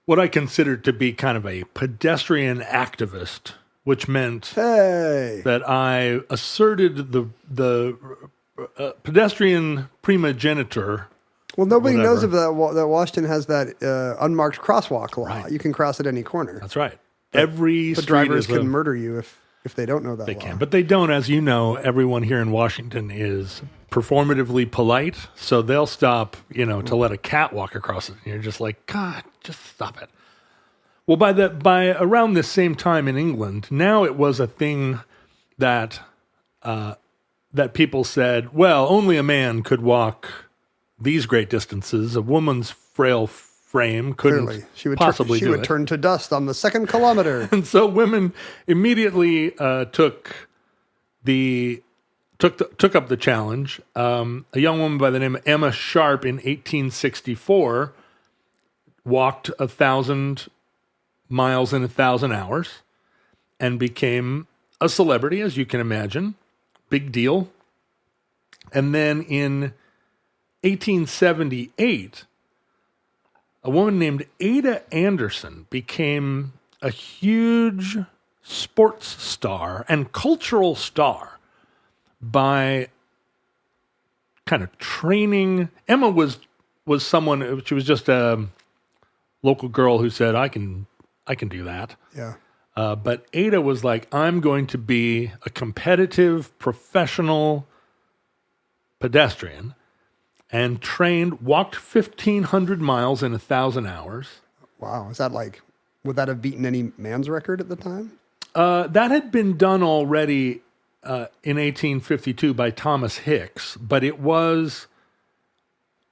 what I considered to be kind of a pedestrian activist, which meant that I asserted the pedestrian primogeniture. Well, nobody whatever. knows that Washington has that unmarked crosswalk law. Right. You can cross at any corner. That's right. Every But street drivers is can murder you if they don't know that They law. can, but they don't. As you know, everyone here in Washington is performatively polite, so they'll stop, to let a cat walk across it. And you're just like, God, just stop it. Well, by around this same time in England, now it was a thing that that people said, well, only a man could walk these great distances. A woman's frail frame couldn't Clearly, she would possibly she do would it. turn to dust on the second kilometer. And so women immediately took up the challenge. A young woman by the name of Emma Sharp in 1864 walked 1,000 miles in 1,000 hours. and became a celebrity, as you can imagine. Big deal. And then in 1878, a woman named Ada Anderson became a huge sports star and cultural star by kind of training. Emma was someone, she was just a local girl who said, I can do that. Yeah. But Ada was like, I'm going to be a competitive, professional pedestrian, and walked 1,500 miles in 1,000 hours. Wow. Is that like, would that have beaten any man's record at the time? That had been done already in 1852 by Thomas Hicks, but it was,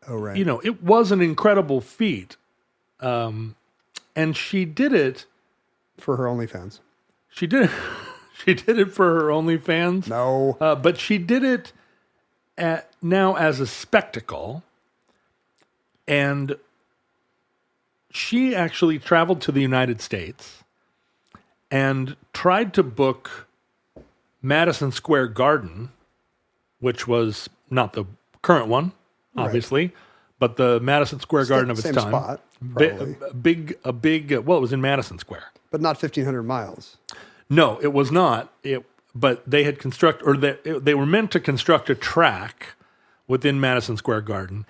it was an incredible feat. And she did it for her OnlyFans. She did it for her OnlyFans. No. But she did it now as a spectacle. And she actually traveled to the United States and tried to book Madison Square Garden, which was not the current one, obviously, but the Madison Square Garden of its same time. Spot, probably. A big, well, it was in Madison Square. But not 1,500 miles. No, it was not. But they had they were meant to construct a track within Madison Square Garden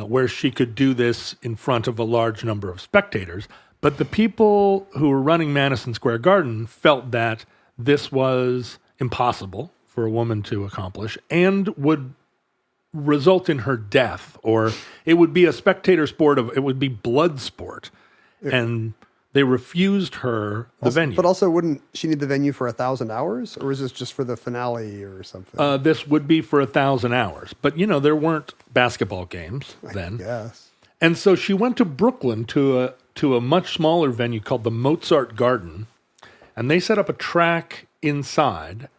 where she could do this in front of a large number of spectators. But the people who were running Madison Square Garden felt that this was impossible for a woman to accomplish and would result in her death, or it would be a spectator sport it would be blood sport. And they refused her the venue. But also, wouldn't she need the venue for 1,000 hours? Or is this just for the finale or something? This would be for 1,000 hours. But, there weren't basketball games then. Yes. And so she went to Brooklyn to a much smaller venue called the Mozart Garden. And they set up a track inside.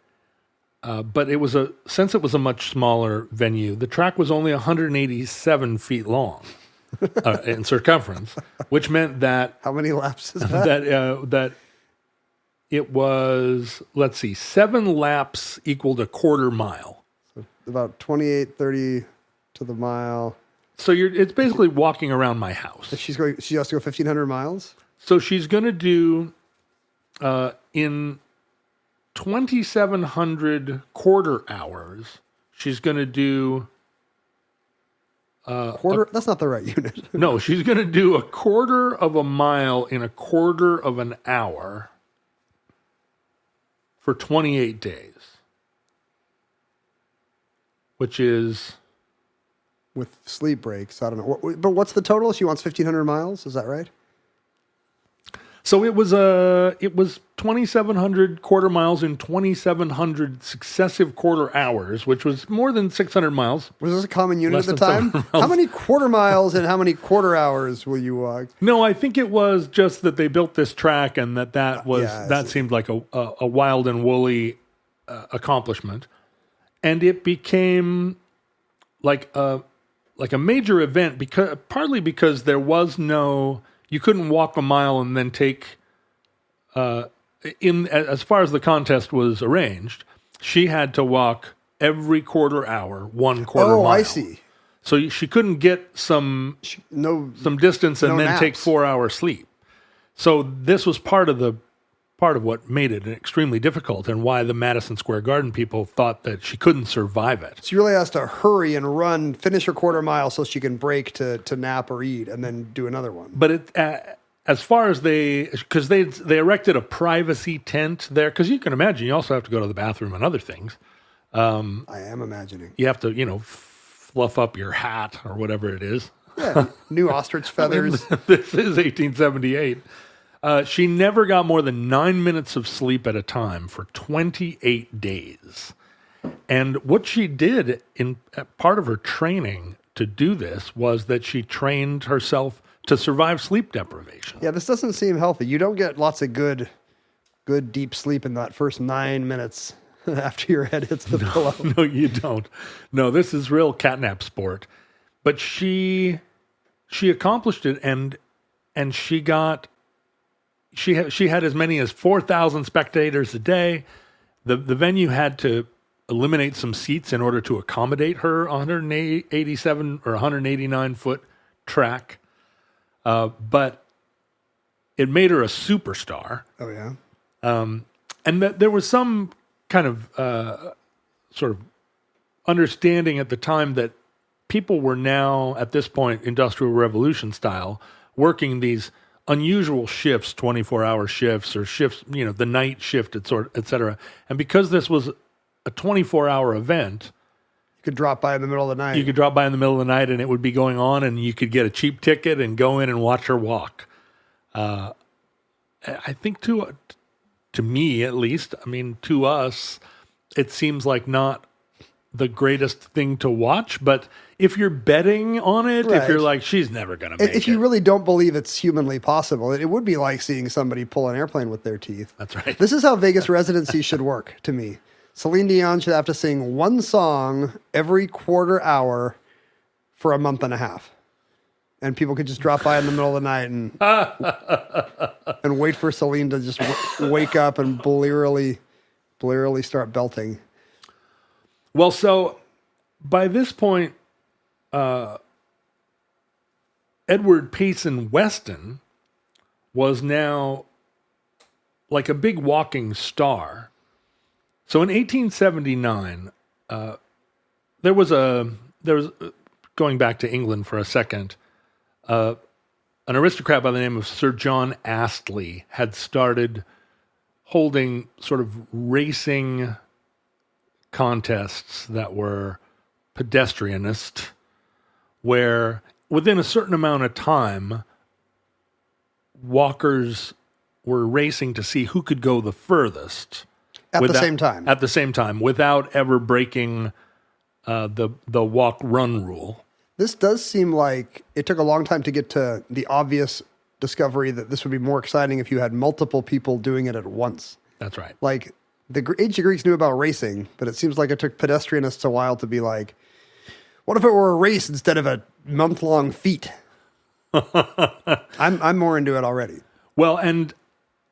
But since it was a much smaller venue, the track was only 187 feet long. In circumference, which meant that how many laps is that? that it was, 7 laps equaled a quarter mile. So about 28-30 to the mile. So it's basically walking around my house. If she has to go 1,500 miles. So she's going to do in 2,700 quarter hours. She's going to do. Quarter? That's not the right unit. No, she's going to do a quarter of a mile in a quarter of an hour for 28 days, which is... with sleep breaks. I don't know. But what's the total? She wants 1,500 miles. Is that right? So it was 2,700 quarter miles in 2,700 successive quarter hours, which was more than 600 miles. Was this a common unit at the time? How many quarter miles and how many quarter hours will you walk? No, I think it was just that they built this track and that seemed like a wild and woolly accomplishment, and it became like a major event partly because there was no. You couldn't walk a mile and then take, as far as the contest was arranged, she had to walk every quarter hour, 1 quarter mile. Oh, I see. So she couldn't get some distance and then take 4 hours sleep. So this was part of what made it extremely difficult and why the Madison Square Garden people thought that she couldn't survive it. She really has to hurry and run, finish her quarter mile so she can break to nap or eat and then do another one. But as far as because they erected a privacy tent there, because you can imagine you also have to go to the bathroom and other things. I am imagining. You have to, fluff up your hat or whatever it is. Yeah, new ostrich feathers. This is 1878. She never got more than 9 minutes of sleep at a time for 28 days. And what she did in part of her training to do this was that she trained herself to survive sleep deprivation. Yeah, this doesn't seem healthy. You don't get lots of good deep sleep in that first 9 minutes after your head hits the pillow. No, you don't. No, this is real catnap sport. But she accomplished it and she got... she had as many as 4,000 spectators a day. The venue had to eliminate some seats in order to accommodate her 187 or 189 foot track. But it made her a superstar. Oh, yeah. And that there was some kind of sort of understanding at the time that people were now, at this point, Industrial Revolution style, working these unusual shifts, 24-hour shifts or shifts, the night shift, et cetera. And because this was a 24-hour event, You could drop by in the middle of the night. you could drop by in the middle of the night and it would be going on and you could get a cheap ticket and go in and watch her walk. I think to me, at least, to us, it seems like not the greatest thing to watch, but if you're betting on it, Right. if you're like, she's never going to make it. If you really don't believe it's humanly possible, it would be like seeing somebody pull an airplane with their teeth. That's right. This is how Vegas residency should work to me. Celine Dion should have to sing one song every quarter hour for a month and a half. And people could just drop by in the middle of the night and wait for Celine to just wake up and blearily start belting. Well, so by this point, Edward Payson Weston was now like a big walking star. So in 1879, there was going back to England for a second, an aristocrat by the name of Sir John Astley had started holding sort of racing contests that were pedestrianist, where within a certain amount of time, walkers were racing to see who could go the furthest. At the same time. At the same time, without ever breaking the walk-run rule. This does seem like it took a long time to get to the obvious discovery that this would be more exciting if you had multiple people doing it at once. That's right. Like, the ancient Greeks knew about racing, but it seems like it took pedestrianists a while to be like, what if it were a race instead of a month-long feat? I'm more into it already. Well, and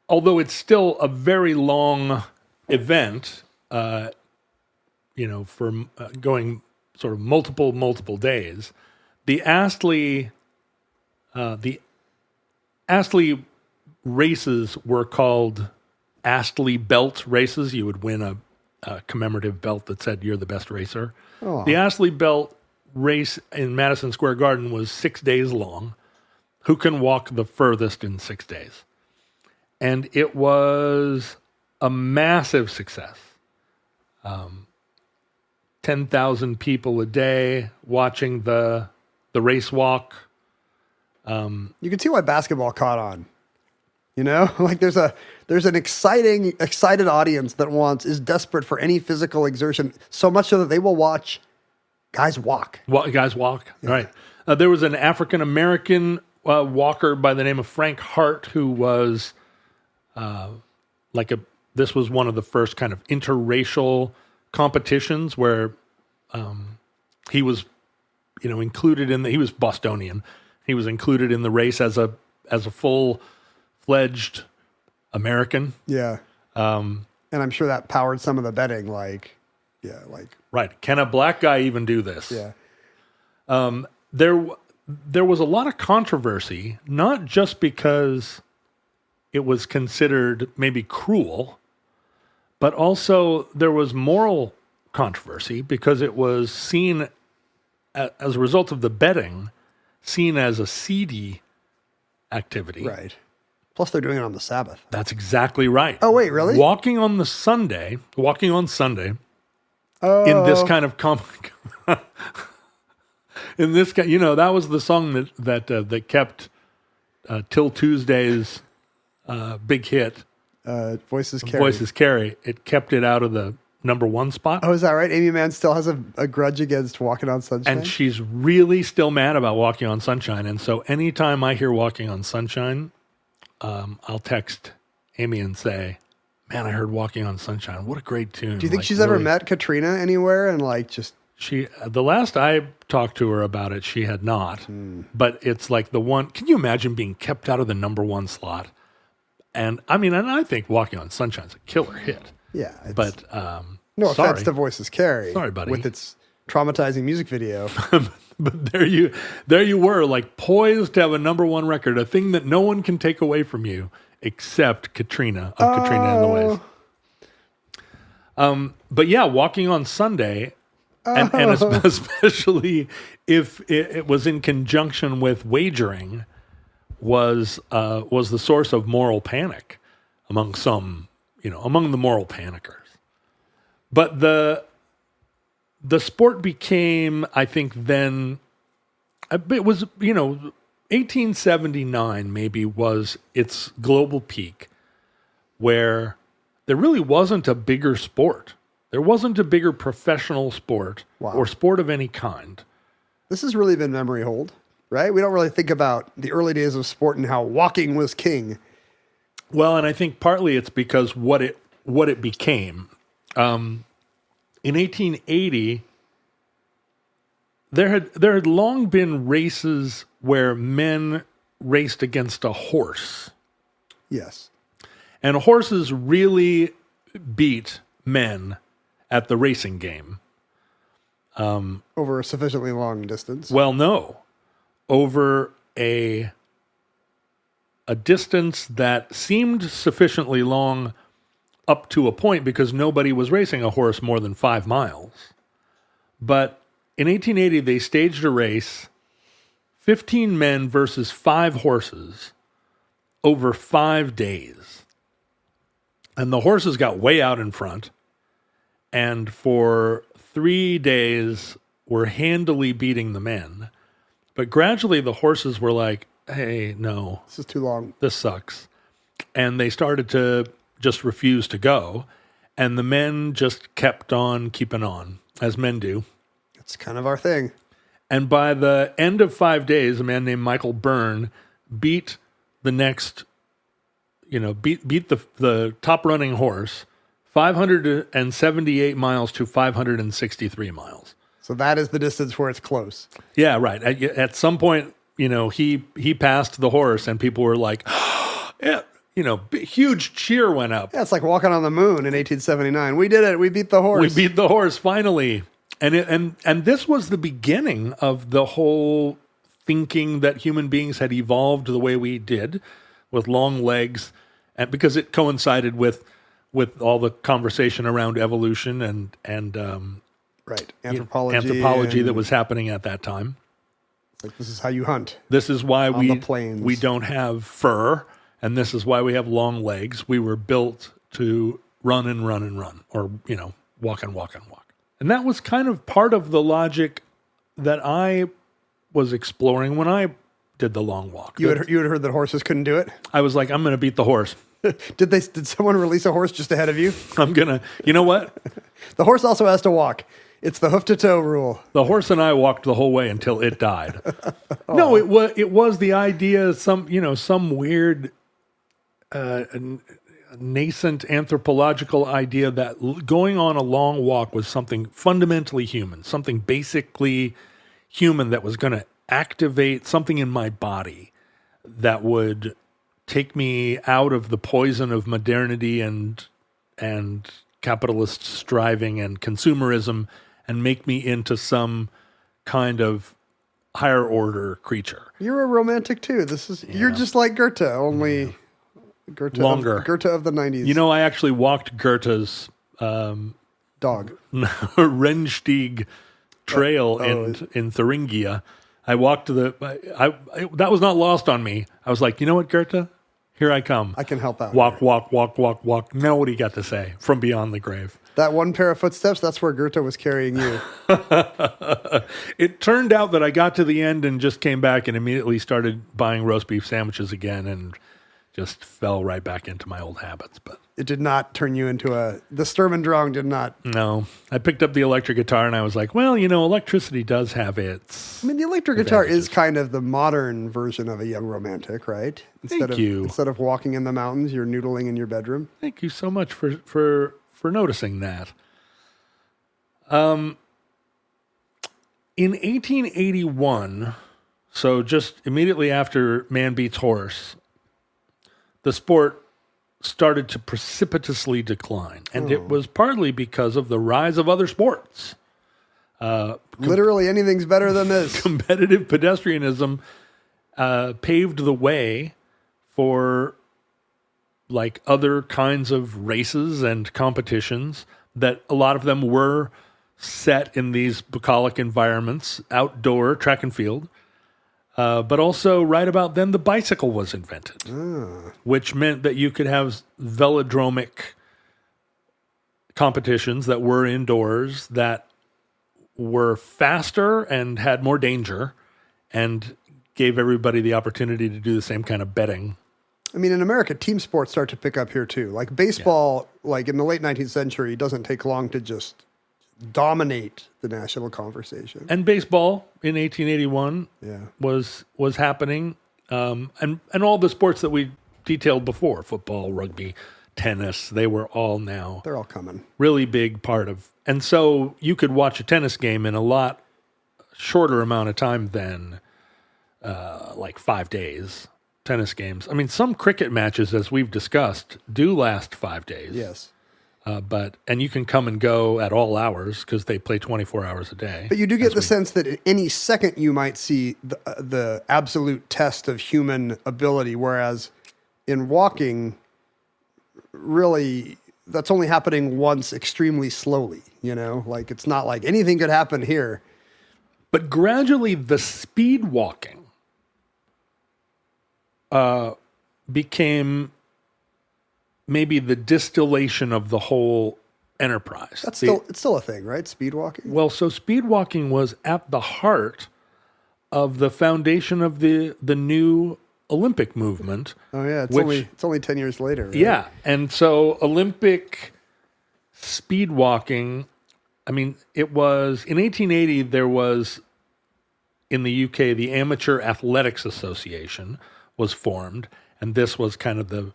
although it's still a very long event, for going sort of multiple days, the Astley races were called Astley Belt races. You would win a commemorative belt that said you're the best racer. Oh. The Astley Belt race in Madison Square Garden was 6 days long. Who can walk the furthest in 6 days? And it was a massive success. 10,000 people a day watching the race walk. You can see why basketball caught on. Like there's an excited audience that is desperate for any physical exertion, so much so that they will watch guys walk. Guys walk, yeah. Right. There was an African-American walker by the name of Frank Hart who was this was one of the first kind of interracial competitions where he was, included he was Bostonian. He was included in the race as a full-fledged American. Yeah. And I'm sure that powered some of the betting, Right. Can a black guy even do this? Yeah. There was a lot of controversy, not just because it was considered maybe cruel, but also there was moral controversy because it was seen, as a result of the betting, seen as a seedy activity. Right. Plus, they're doing it on the Sabbath. That's exactly right. Oh, wait, really? Walking on Sunday, in this kind of in this kind, that was the song that kept Till Tuesday's big hit. Voices Carry. Voices Carry. It kept it out of the number one spot. Oh, is that right? Amy Mann still has a grudge against Walking on Sunshine? And she's really still mad about Walking on Sunshine. And so anytime I hear Walking on Sunshine, I'll text Amy and say, man, I heard Walking on Sunshine. What a great tune. Do you think she's ever met Katrina anywhere and the last I talked to her about it, she had not. But it's like the one, can you imagine being kept out of the number one slot? And I think Walking on Sunshine's a killer hit. Yeah. But no sorry. offense to Voices Carry. Sorry, buddy. With its traumatizing music video. But there you were, like poised to have a number one record, a thing that no one can take away from you except Katrina of Katrina and the Waves. But yeah, Walking on Sunday, and especially if it was in conjunction with wagering, was the source of moral panic among the moral panickers. But the sport became, I think, then it was 1879 maybe was its global peak, where there really wasn't a bigger sport. There wasn't a bigger professional sport or sport of any kind. This has really been memory hold, right? We don't really think about the early days of sport and how walking was king. Well, and I think partly it's because what it became. In 1880, there had long been races where men raced against a horse. Yes. And horses really beat men at the racing game. Over a sufficiently long distance. Well, no. Over a distance that seemed sufficiently long up to a point because nobody was racing a horse more than 5 miles. But in 1880, they staged a race, 15 men versus 5 horses, over 5 days. And the horses got way out in front, and for 3 days were handily beating the men. But gradually the horses were like, hey, no. This is too long. This sucks. And they started to just refuse to go. And the men just kept on keeping on, as men do. It's kind of our thing. And by the end of 5 days, a man named Michael Byrne beat the next, beat the top running horse 578 miles to 563 miles. So that is the distance where it's close. Yeah, right. At some point, he passed the horse and people were like, yeah, huge cheer went up. Yeah, it's like walking on the moon in 1879. We did it. We beat the horse. We beat the horse finally. And this was the beginning of the whole thinking that human beings had evolved the way we did, with long legs, and because it coincided with all the conversation around evolution and right, anthropology that was happening at that time. Like, this is how you hunt. This is why the plains. we don't have fur, and this is why we have long legs. We were built to run and run and run, or walk and walk and walk. And that was kind of part of the logic that I was exploring when I did the long walk. You had heard that horses couldn't do it? I was like, I'm going to beat the horse. Did someone release a horse just ahead of you? I'm going to, you know what? The horse also has to walk. It's the hoof to toe rule. The horse and I walked the whole way until it died. No, it was the idea, some weird nascent anthropological idea that going on a long walk was something fundamentally human, something basically human that was going to activate something in my body that would take me out of the poison of modernity and capitalist striving and consumerism and make me into some kind of higher order creature. You're a romantic too. You're just like Goethe, only Goethe longer. Goethe of the 90s. I actually walked Goethe's dog Rennstieg trail in Thuringia. I walked that was not lost on me. I was like, you know what, Goethe? Here I come. I can help out. Walk. Now what do you got to say from beyond the grave? That one pair of footsteps, that's where Goethe was carrying you. It turned out that I got to the end and just came back and immediately started buying roast beef sandwiches again and just fell right back into my old habits. But it did not turn you into the Sturm und Drang did not. No. I picked up the electric guitar and I was like, well, electricity does have its the electric guitar is kind of the modern version of a young romantic, right? Thank you. Instead of walking in the mountains, you're noodling in your bedroom. Thank you so much for noticing that. In 1881, so just immediately after Man Beats Horse, the sport started to precipitously decline. And it was partly because of the rise of other sports. Literally anything's better than this. Competitive pedestrianism paved the way for like other kinds of races and competitions that a lot of them were set in these bucolic environments, outdoor track and field. But also right about then the bicycle was invented, which meant that you could have velodromic competitions that were indoors that were faster and had more danger and gave everybody the opportunity to do the same kind of betting. I mean, in America, team sports start to pick up here too. Like baseball, like in the late 19th century, doesn't take long to just dominate the national conversation. And baseball in 1881 was happening. And all the sports that we detailed before, football, rugby, tennis, they're all coming. Really big part of. And so you could watch a tennis game in a lot shorter amount of time than like 5 days. Tennis games. I mean, some cricket matches, as we've discussed, do last 5 days. Yes. And you can come and go at all hours because they play 24 hours a day. But you do get the sense that at any second you might see the absolute test of human ability, whereas in walking, really, that's only happening once extremely slowly, you know? Like, it's not like anything could happen here. But gradually, the speed walking became maybe the distillation of the whole enterprise. It's still a thing, right? Speed walking? Well, so speed walking was at the heart of the foundation of the new Olympic movement. Oh yeah, it's only 10 years later. Right? Yeah, and so Olympic speed walking, I mean, it was in 1880 there was in the UK the Amateur Athletics Association was formed, and this was kind of the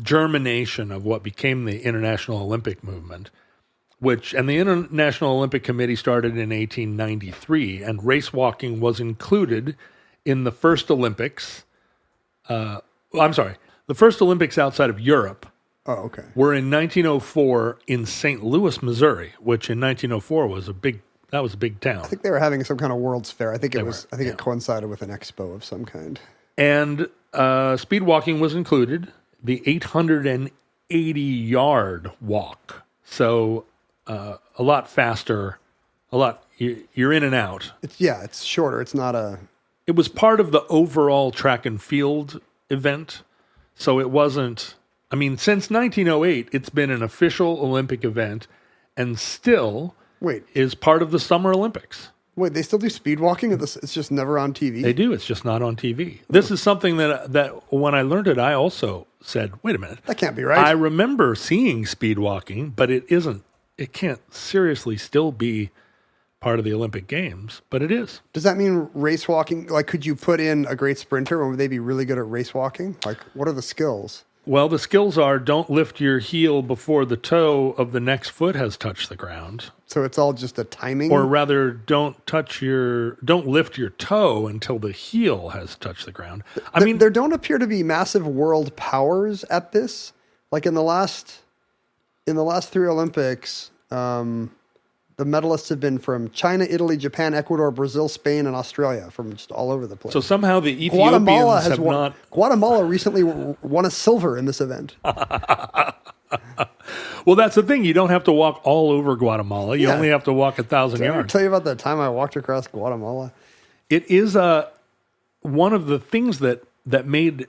germination of what became the International Olympic movement, and the International Olympic Committee started in 1893, and race walking was included in the first Olympics. The first Olympics outside of Europe were in 1904 in St. Louis, Missouri, which in 1904 was a big town. I think they were having some kind of World's Fair. I think it coincided with an expo of some kind. And speed walking was included, the 880-yard walk. So a lot faster, you're in and out. It's shorter. It's not a... It was part of the overall track and field event. So it wasn't... I mean, since 1908, it's been an official Olympic event and still is part of the Summer Olympics. Wait, they still do speed walking? It's just never on TV? They do. It's just not on TV. This is something that when I learned it, I also said, wait a minute. That can't be right. I remember seeing speed walking, but it can't seriously still be part of the Olympic Games, but it is. Does that mean race walking? Like, could you put in a great sprinter, or would they be really good at race walking? Like, what are the skills? Well, the skills are don't lift your heel before the toe of the next foot has touched the ground. So it's all just a timing? Or rather, don't lift your toe until the heel has touched the ground. I mean, there don't appear to be massive world powers at this. Like in the last 3 Olympics, the medalists have been from China, Italy, Japan, Ecuador, Brazil, Spain, and Australia, from just all over the place. So somehow the Ethiopians have not... Guatemala recently won a silver in this event. Well, that's the thing. You don't have to walk all over Guatemala. You only have to walk 1,000 yards. Did I ever tell you about the time I walked across Guatemala? It is one of the things that made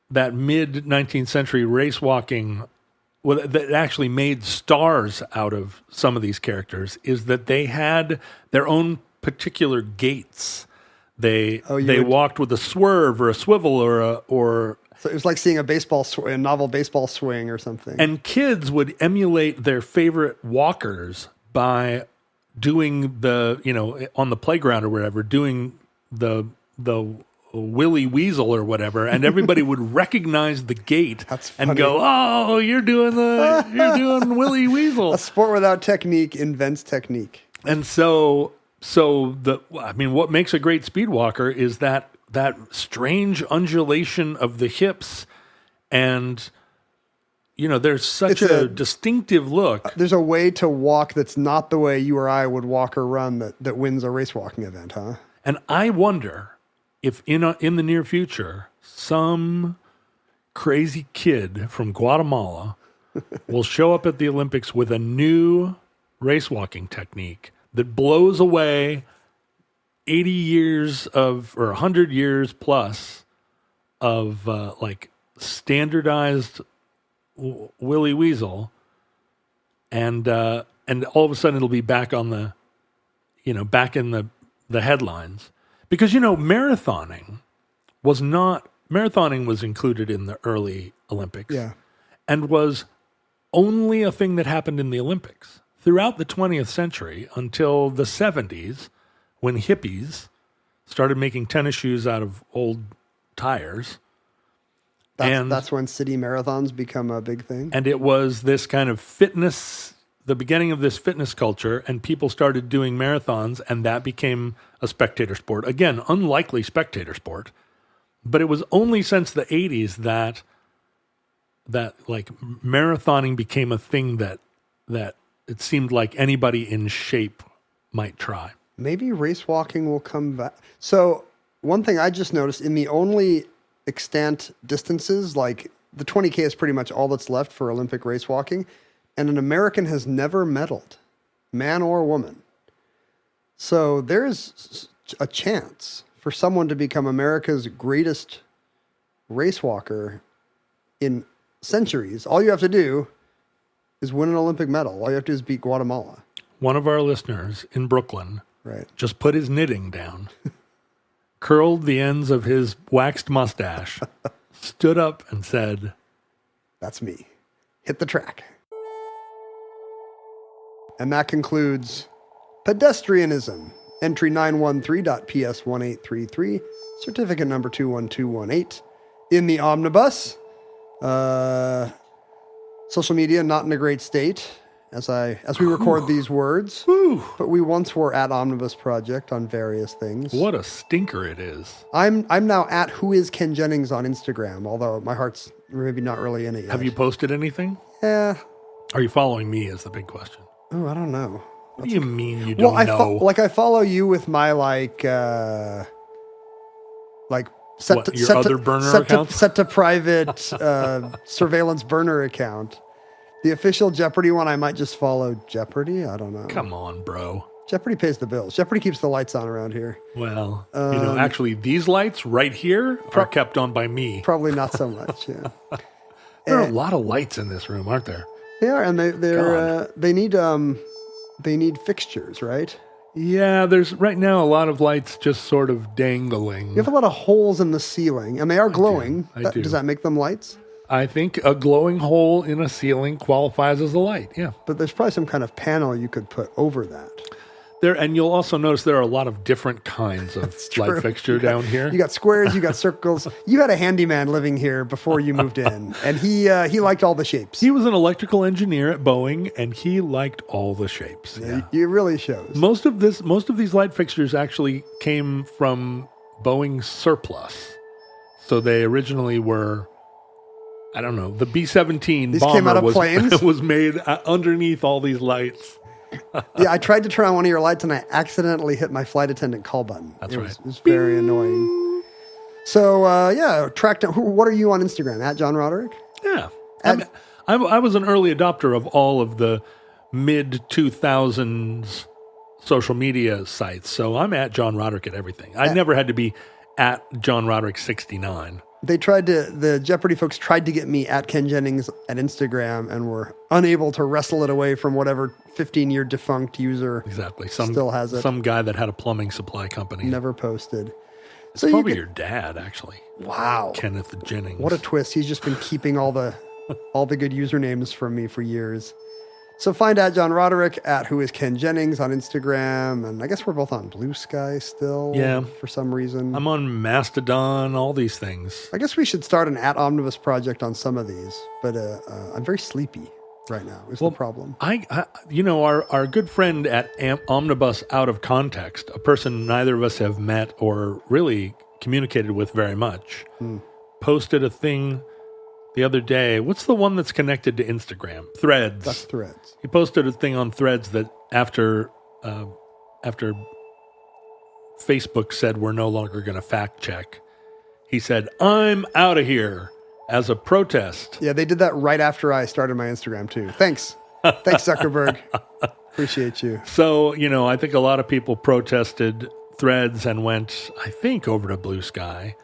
that mid-19th century race walking... Well, that actually made stars out of some of these characters is that they had their own particular gaits. They walked with a swerve or a swivel or so it was like seeing a novel baseball swing or something. And kids would emulate their favorite walkers by doing on the playground or wherever, doing the Willy Weasel or whatever, and everybody would recognize the gait and go, "Oh, you're doing Willy Weasel." A sport without technique invents technique. And so what makes a great speed walker is that strange undulation of the hips And, there's such a distinctive look. There's a way to walk that's not the way you or I would walk or run that wins a race walking event, huh? And I wonder if in the near future, some crazy kid from Guatemala will show up at the Olympics with a new race walking technique that blows away 80 years or 100 years plus of standardized Willy Weasel, and all of a sudden it'll be back on back in the headlines, because marathoning was included in the early Olympics, and was only a thing that happened in the Olympics throughout the 20th century until the 70s, when hippies started making tennis shoes out of old tires. That's when city marathons become a big thing. And it was this kind of fitness, the beginning of this fitness culture, and people started doing marathons, and that became a spectator sport. Again, unlikely spectator sport, but it was only since the 80s that marathoning became a thing that it seemed like anybody in shape might try. Maybe race walking will come back. So one thing I just noticed, in the only extant distances, like the 20K is pretty much all that's left for Olympic race walking, and an American has never medaled, man or woman. So there's a chance for someone to become America's greatest race walker in centuries. All you have to do is win an Olympic medal. All you have to do is beat Guatemala. One of our listeners in Brooklyn just put his knitting down, curled the ends of his waxed mustache, stood up and said, "That's me. Hit the track." And that concludes Pedestrianism, entry 913.PS1833, certificate number 21218. In the omnibus, social media not in a great state as we record these words, but we once were at Omnibus Project on various things. What a stinker it is. I'm now at Who Is Ken Jennings on Instagram, although my heart's maybe not really in it yet. Have you posted anything? Yeah. Are you following me is the big question. Oh, I don't know. What do you mean you don't know? I follow you with my set to private surveillance burner account. The official Jeopardy one, I might just follow Jeopardy. I don't know. Come on, bro. Jeopardy pays the bills. Jeopardy keeps the lights on around here. Well, actually, these lights right here are kept on by me. Probably not so much. Yeah. There are a lot of lights in this room, aren't there? They are, and they need fixtures, right? Yeah, there's right now a lot of lights just sort of dangling. You have a lot of holes in the ceiling, and they are glowing. I do. Does that make them lights? I think a glowing hole in a ceiling qualifies as a light, yeah. But there's probably some kind of panel you could put over that. And you'll also notice there are a lot of different kinds of light fixture down here. You got squares, you got circles. You had a handyman living here before you moved in, and he liked all the shapes. He was an electrical engineer at Boeing, and he liked all the shapes. Yeah. It really shows. Most of these light fixtures actually came from Boeing's surplus. So they originally were, I don't know, the B-17 These bomber came out of planes? was made underneath all these lights. Yeah, I tried to turn on one of your lights and I accidentally hit my flight attendant call button. That's right. It was very annoying. So, track down. What are you on Instagram? At John Roderick? Yeah. I was an early adopter of all of the mid-2000s social media sites. So I'm at John Roderick at everything. I never had to be at John Roderick 69. The Jeopardy folks tried to get me at Ken Jennings at Instagram and were unable to wrestle it away from whatever 15-year defunct user still has it. Some guy that had a plumbing supply company. Never posted. It's probably your dad, actually. Wow. Kenneth Jennings. What a twist. He's just been keeping all the good usernames from me for years. So find at John Roderick, at Who Is Ken Jennings on Instagram. And I guess we're both on Blue Sky still. Yeah. For some reason. I'm on Mastodon, all these things. I guess we should start an at Omnibus project on some of these. But I'm very sleepy right now is the problem. Our good friend at Omnibus Out of Context, a person neither of us have met or really communicated with very much, posted a thing the other day. What's the one that's connected to Instagram? Threads. That's Threads. He posted a thing on Threads that after Facebook said we're no longer going to fact check, he said, "I'm out of here," as a protest. Yeah, they did that right after I started my Instagram too. Thanks. Thanks, Zuckerberg. Appreciate you. So, I think a lot of people protested Threads and went, I think, over to Blue Sky,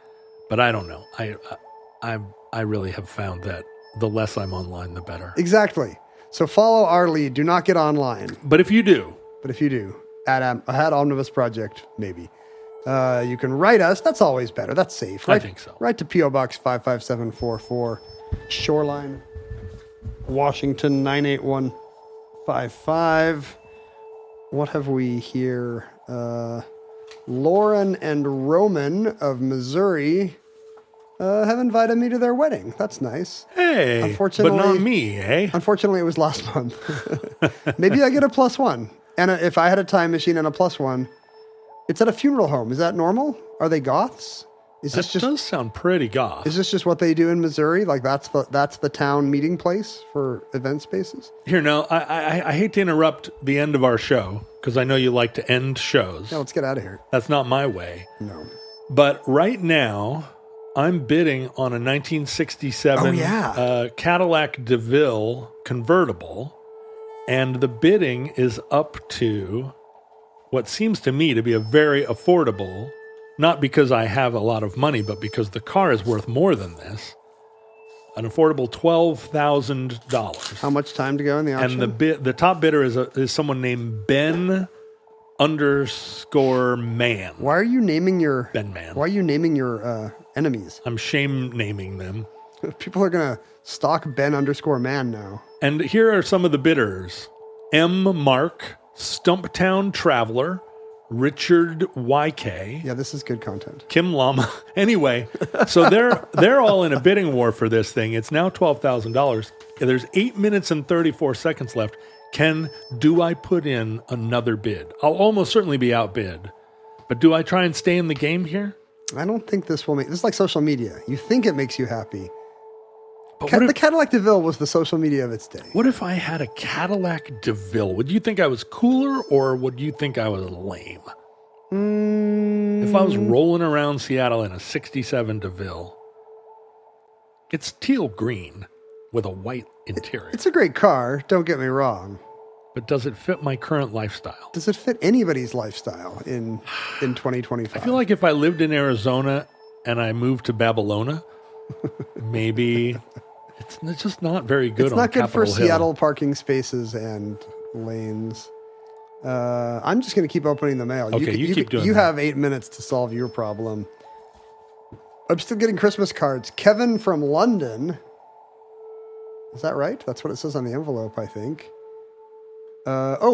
but I don't know. I really have found that the less I'm online, the better. Exactly. So follow our lead. Do not get online. But if you do, at Omnibus Project, maybe. You can write us. That's always better. That's safe. I think so. Write to P.O. Box 55744, Shoreline, Washington 98155. What have we here? Lauren and Roman of Missouri have invited me to their wedding. That's nice. Hey, unfortunately, but not me, eh? Unfortunately, it was last month. Maybe I get a +1. And if I had a time machine and a +1, it's at a funeral home. Is that normal? Are they goths? That does sound pretty goth. Is this just what they do in Missouri? Like that's the town meeting place for event spaces? Here, now, I hate to interrupt the end of our show because I know you like to end shows. Yeah, let's get out of here. That's not my way. No. But right now, I'm bidding on a 1967 Cadillac DeVille convertible, and the bidding is up to what seems to me to be a very affordable, not because I have a lot of money, but because the car is worth more than this, an affordable $12,000. How much time to go in the auction? And the top bidder is someone named Ben _man. Why are you naming your Ben Man? Why are you naming your enemies? I'm shame naming them. People are gonna stalk Ben _man now. And here are some of the bidders: M. Mark, Stumptown Traveler, Richard YK. Yeah, this is good content. Kim Lama. Anyway, so they're all in a bidding war for this thing. It's now $12,000. There's 8 minutes and 34 seconds left. Ken, do I put in another bid? I'll almost certainly be outbid. But do I try and stay in the game here? I don't think this will make... This is like social media. You think it makes you happy. But The Cadillac DeVille was the social media of its day. What if I had a Cadillac DeVille? Would you think I was cooler or would you think I was lame? If I was rolling around Seattle in a 67 DeVille, it's teal green with a white interior. It's a great car, don't get me wrong. But does it fit my current lifestyle? Does it fit anybody's lifestyle in 2025? I feel like if I lived in Arizona and I moved to Babylona, maybe it's just not very good. It's on not good Capitol for Hill. Seattle parking spaces and lanes. I'm just going to keep opening the mail. Okay, you keep doing You that. have 8 minutes to solve your problem. I'm still getting Christmas cards. Kevin from London. Is that right? That's what it says on the envelope, I think.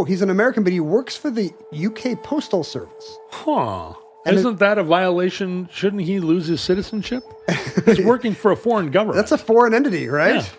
He's an American, but he works for the UK Postal Service. Huh. Isn't that a violation? Shouldn't he lose his citizenship? He's working for a foreign government. That's a foreign entity, right?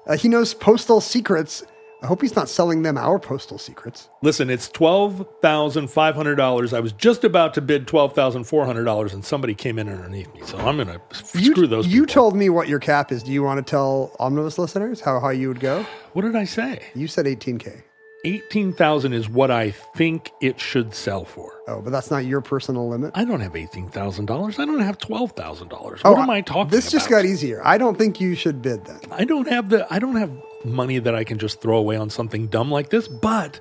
Yeah. He knows postal secrets. I hope he's not selling them our postal secrets. Listen, it's $12,500. I was just about to bid $12,400, and somebody came in underneath me. So I'm going to screw those people. You told me what your cap is. Do you want to tell Omnibus listeners how high you would go? What did I say? You said 18K. 18,000 is what I think it should sell for. Oh, but that's not your personal limit? I don't have $18,000. I don't have $12,000. What am I talking about? This just got easier. I don't think you should bid then. I don't have money that I can just throw away on something dumb like this, but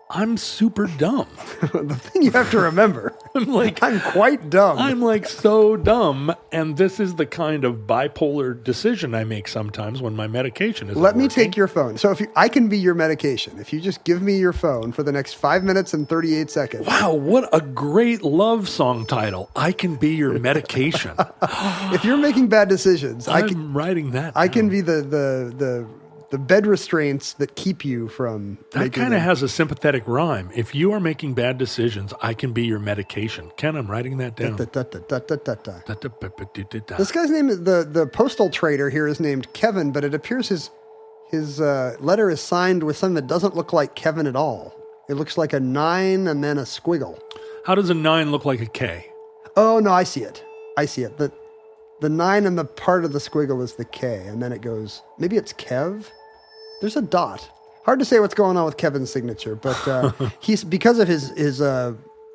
I'm super dumb. The thing you have to remember, I'm quite dumb. I'm like so dumb, and this is the kind of bipolar decision I make sometimes when my medication is. Let me take your phone. So I can be your medication. If you just give me your phone for the next 5 minutes and 38 seconds. Wow, what a great love song title. I can be your medication. If you're making bad decisions, I'm writing that. I can be the bed restraints that keep you from. That kind of has a sympathetic rhyme. If you are making bad decisions, I can be your medication. Ken, I'm writing that down. This guy's name is the postal trader here is named Kevin, but it appears his letter is signed with something that doesn't look like Kevin at all. It looks like a 9 and then a squiggle. How does a 9 look like a K? Oh no, I see it. The 9 and the part of the squiggle is the K, and then it goes, maybe it's Kev? There's a dot. Hard to say what's going on with Kevin's signature, but he's because of his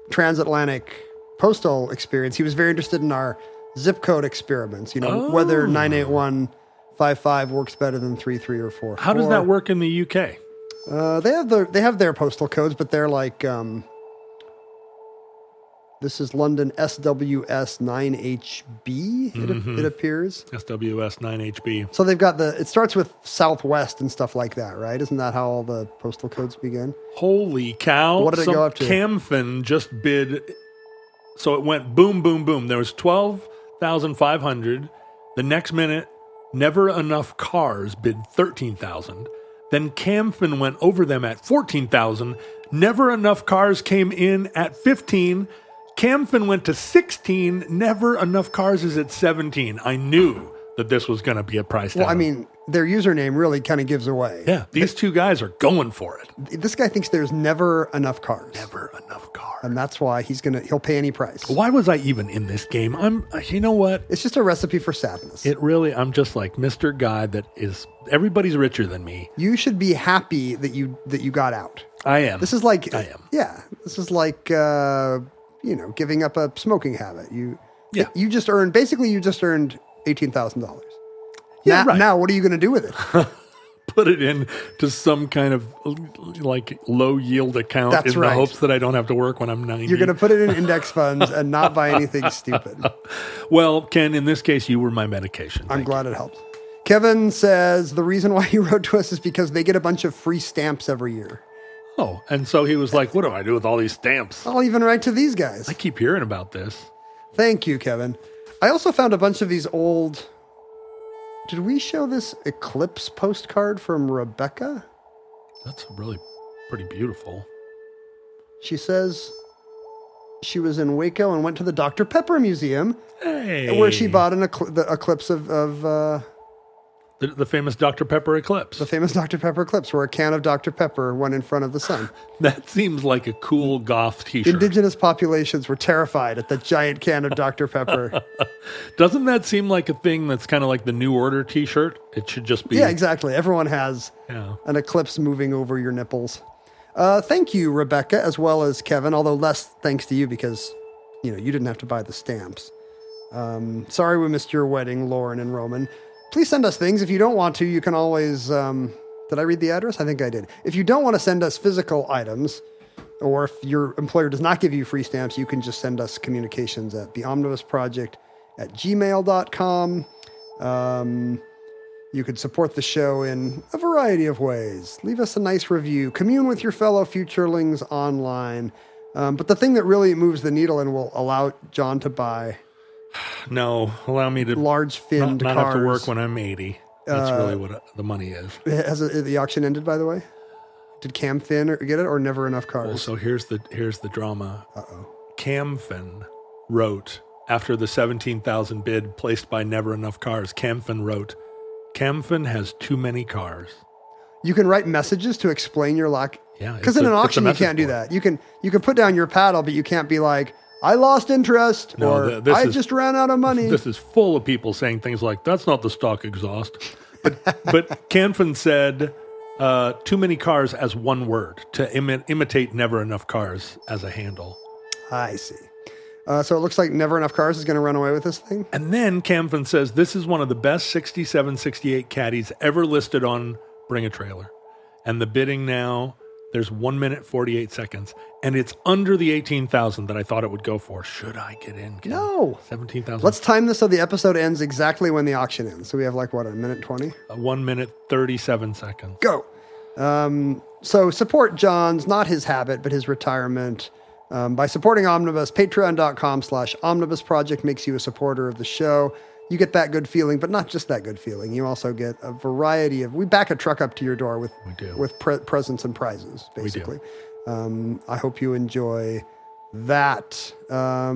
transatlantic postal experience, he was very interested in our zip code experiments, whether 98155 works better than 33 or 44. How does that work in the UK? They have their postal codes, but they're like this is London SWS 9HB. It appears SWS 9HB. So they've got it starts with Southwest and stuff like that, right? Isn't that how all the postal codes begin? Holy cow! What did it go up to? Camfin just bid. So it went boom, boom, boom. There was 12,500. The next minute, Never Enough Cars bid 13,000. Then Camfin went over them at 14,000. Never Enough Cars came in at 15. Camfin went to 16. Never Enough Cars is at 17. I knew that this was going to be a price down. Well, I mean, their username really kind of gives away. Yeah, these two guys are going for it. This guy thinks there's never enough cars. Never enough cars. And that's why he'll pay any price. Why was I even in this game? You know what? It's just a recipe for sadness. I'm just like Mr. Guy everybody's richer than me. You should be happy that you got out. I am. This is like, I am. Yeah. This is like, giving up a smoking habit. You just earned $18,000. Yeah, right. Now, what are you going to do with it? Put it in to some kind of like low yield account That's in right. the hopes that I don't have to work when I'm 90. You're going to put it in index funds and not buy anything stupid. Well, Ken, in this case, you were my medication. I'm glad it helped. Kevin says the reason why he wrote to us is because they get a bunch of free stamps every year. Oh, and so he was like, what do I do with all these stamps? I'll even write to these guys. I keep hearing about this. Thank you, Kevin. I also found a bunch of these old... Did we show this eclipse postcard from Rebecca? That's really pretty beautiful. She says she was in Waco and went to the Dr. Pepper Museum, where she bought the eclipse of the famous Dr. Pepper eclipse. The famous Dr. Pepper eclipse, where a can of Dr. Pepper went in front of the sun. That seems like a cool goth t-shirt. Indigenous populations were terrified at the giant can of Dr. Pepper. Doesn't that seem like a thing that's kind of like the New Order t-shirt? It should just be... Yeah, exactly. Everyone has an eclipse moving over your nipples. Thank you, Rebecca, as well as Kevin, although less thanks to you because, you didn't have to buy the stamps. Sorry we missed your wedding, Lauren and Roman. Please send us things. If you don't want to, you can always... did I read the address? I think I did. If you don't want to send us physical items, or if your employer does not give you free stamps, you can just send us communications at theomnibusproject@gmail.com. You could support the show in a variety of ways. Leave us a nice review. Commune with your fellow futurelings online. But the thing that really moves the needle and will allow John to buy... No, allow me to large-finned not cars. have to work when I'm 80. That's really what the money is. Has the auction ended, by the way? Did Camfin get it or Never Enough Cars? Well, so here's the drama. Uh-oh. Camfin wrote, after the 17,000 bid placed by Never Enough Cars, Camfin wrote, Camfin has too many cars. You can write messages to explain your lack. Yeah. Because in an auction, you can't do that. You can put down your paddle, but you can't be like, I lost interest, or I just ran out of money. This is full of people saying things like, that's not the stock exhaust. But Camfin said, too many cars as one word, to imitate Never Enough Cars as a handle. I see. So it looks like Never Enough Cars is going to run away with this thing? And then Camfin says, this is one of the best 67, 68 caddies ever listed on Bring a Trailer. And the bidding now... There's 1 minute, 48 seconds, and it's under the 18,000 that I thought it would go for. Should I get in? No. 17,000. Let's time this so the episode ends exactly when the auction ends. So we have a minute 20? 1 minute, 37 seconds. Go. So support John's, not his habit, but his retirement, by supporting Omnibus. Patreon.com/Omnibus Project makes you a supporter of the show. You get that good feeling, but not just that good feeling. You also get a variety of... We back a truck up to your door with presents and prizes, basically. We do. I hope you enjoy that. I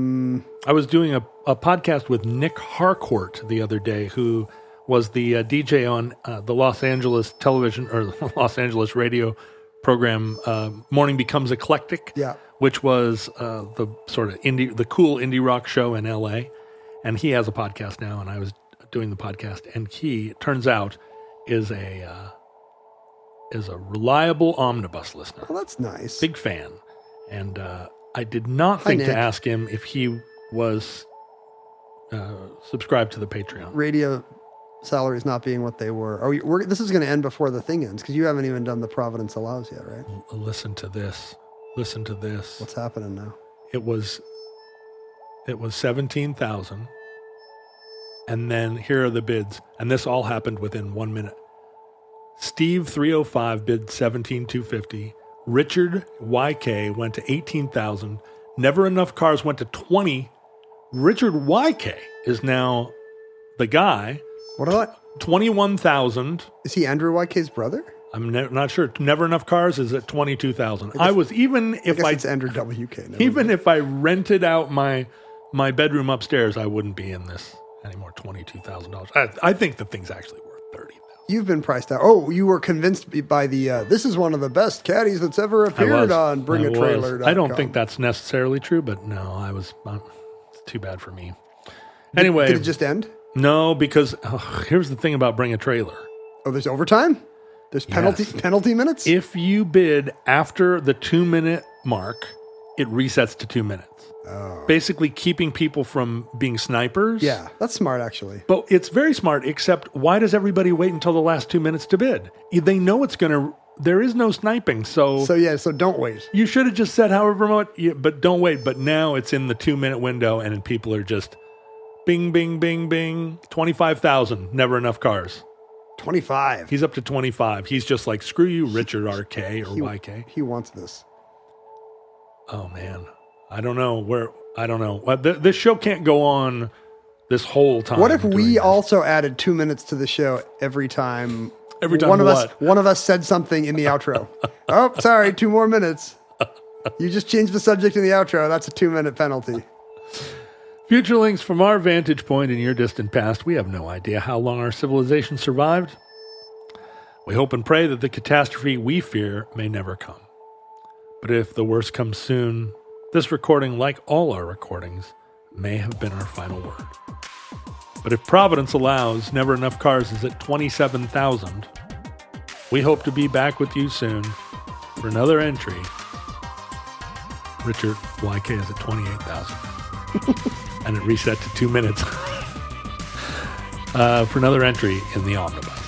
was doing a podcast with Nick Harcourt the other day, who was the DJ on the Los Angeles television or Los Angeles radio program, Morning Becomes Eclectic, which was the sort of the cool indie rock show in LA. and he has a podcast now, and I was doing the podcast, and he, it turns out, is a reliable omnibus listener. Well, that's nice. Big fan. And I did not think to ask him if he was subscribed to the Patreon. Radio salaries not being what they were. This is going to end before the thing ends because you haven't even done the Providence Allows yet, right? Listen to this. Listen to this. What's happening now? It was 17,000. And then here are the bids. And this all happened within 1 minute. Steve 305 bid 17,250. Richard YK went to 18,000. Never Enough Cars went to 20. Richard YK is now the guy. What about 21,000. Is he Andrew YK's brother? I'm not sure. Never Enough Cars is at 22,000. I was it's Andrew WK. If I rented out my bedroom upstairs, I wouldn't be in this anymore. $22,000. I think the thing's actually worth 30,000. You've been priced out. Oh, you were convinced by the this is one of the best caddies that's ever appeared on BringATrailer.com. I don't think that's necessarily true, but no, it's too bad for me. Anyway, did it just end? No, because here's the thing about Bring a Trailer. Oh, there's overtime? There's penalty minutes? If you bid after the 2 minute mark, it resets to 2 minutes. Oh. Basically keeping people from being snipers. Yeah, that's smart actually. But it's very smart, except why does everybody wait until the last 2 minutes to bid? They know there is no sniping, so don't wait. You should have just said however much, but don't wait. But now it's in the 2 minute window and people are just bing, bing, bing, bing, 25,000, Never Enough Cars. 25. He's up to 25. He's just like, screw you, Richard RK or YK. He wants this. Oh, man. I don't know. This show can't go on this whole time. What if we also added 2 minutes to the show every time one of us said something in the outro? Oh, sorry, 2 more minutes. You just changed the subject in the outro. That's a 2 minute penalty. Futurelings, from our vantage point in your distant past, we have no idea how long our civilization survived. We hope and pray that the catastrophe we fear may never come. But if the worst comes soon, this recording, like all our recordings, may have been our final word. But if Providence allows, Never Enough Cars is at 27,000. We hope to be back with you soon for another entry. Richard YK is at 28,000. And it reset to 2 minutes for another entry in the omnibus.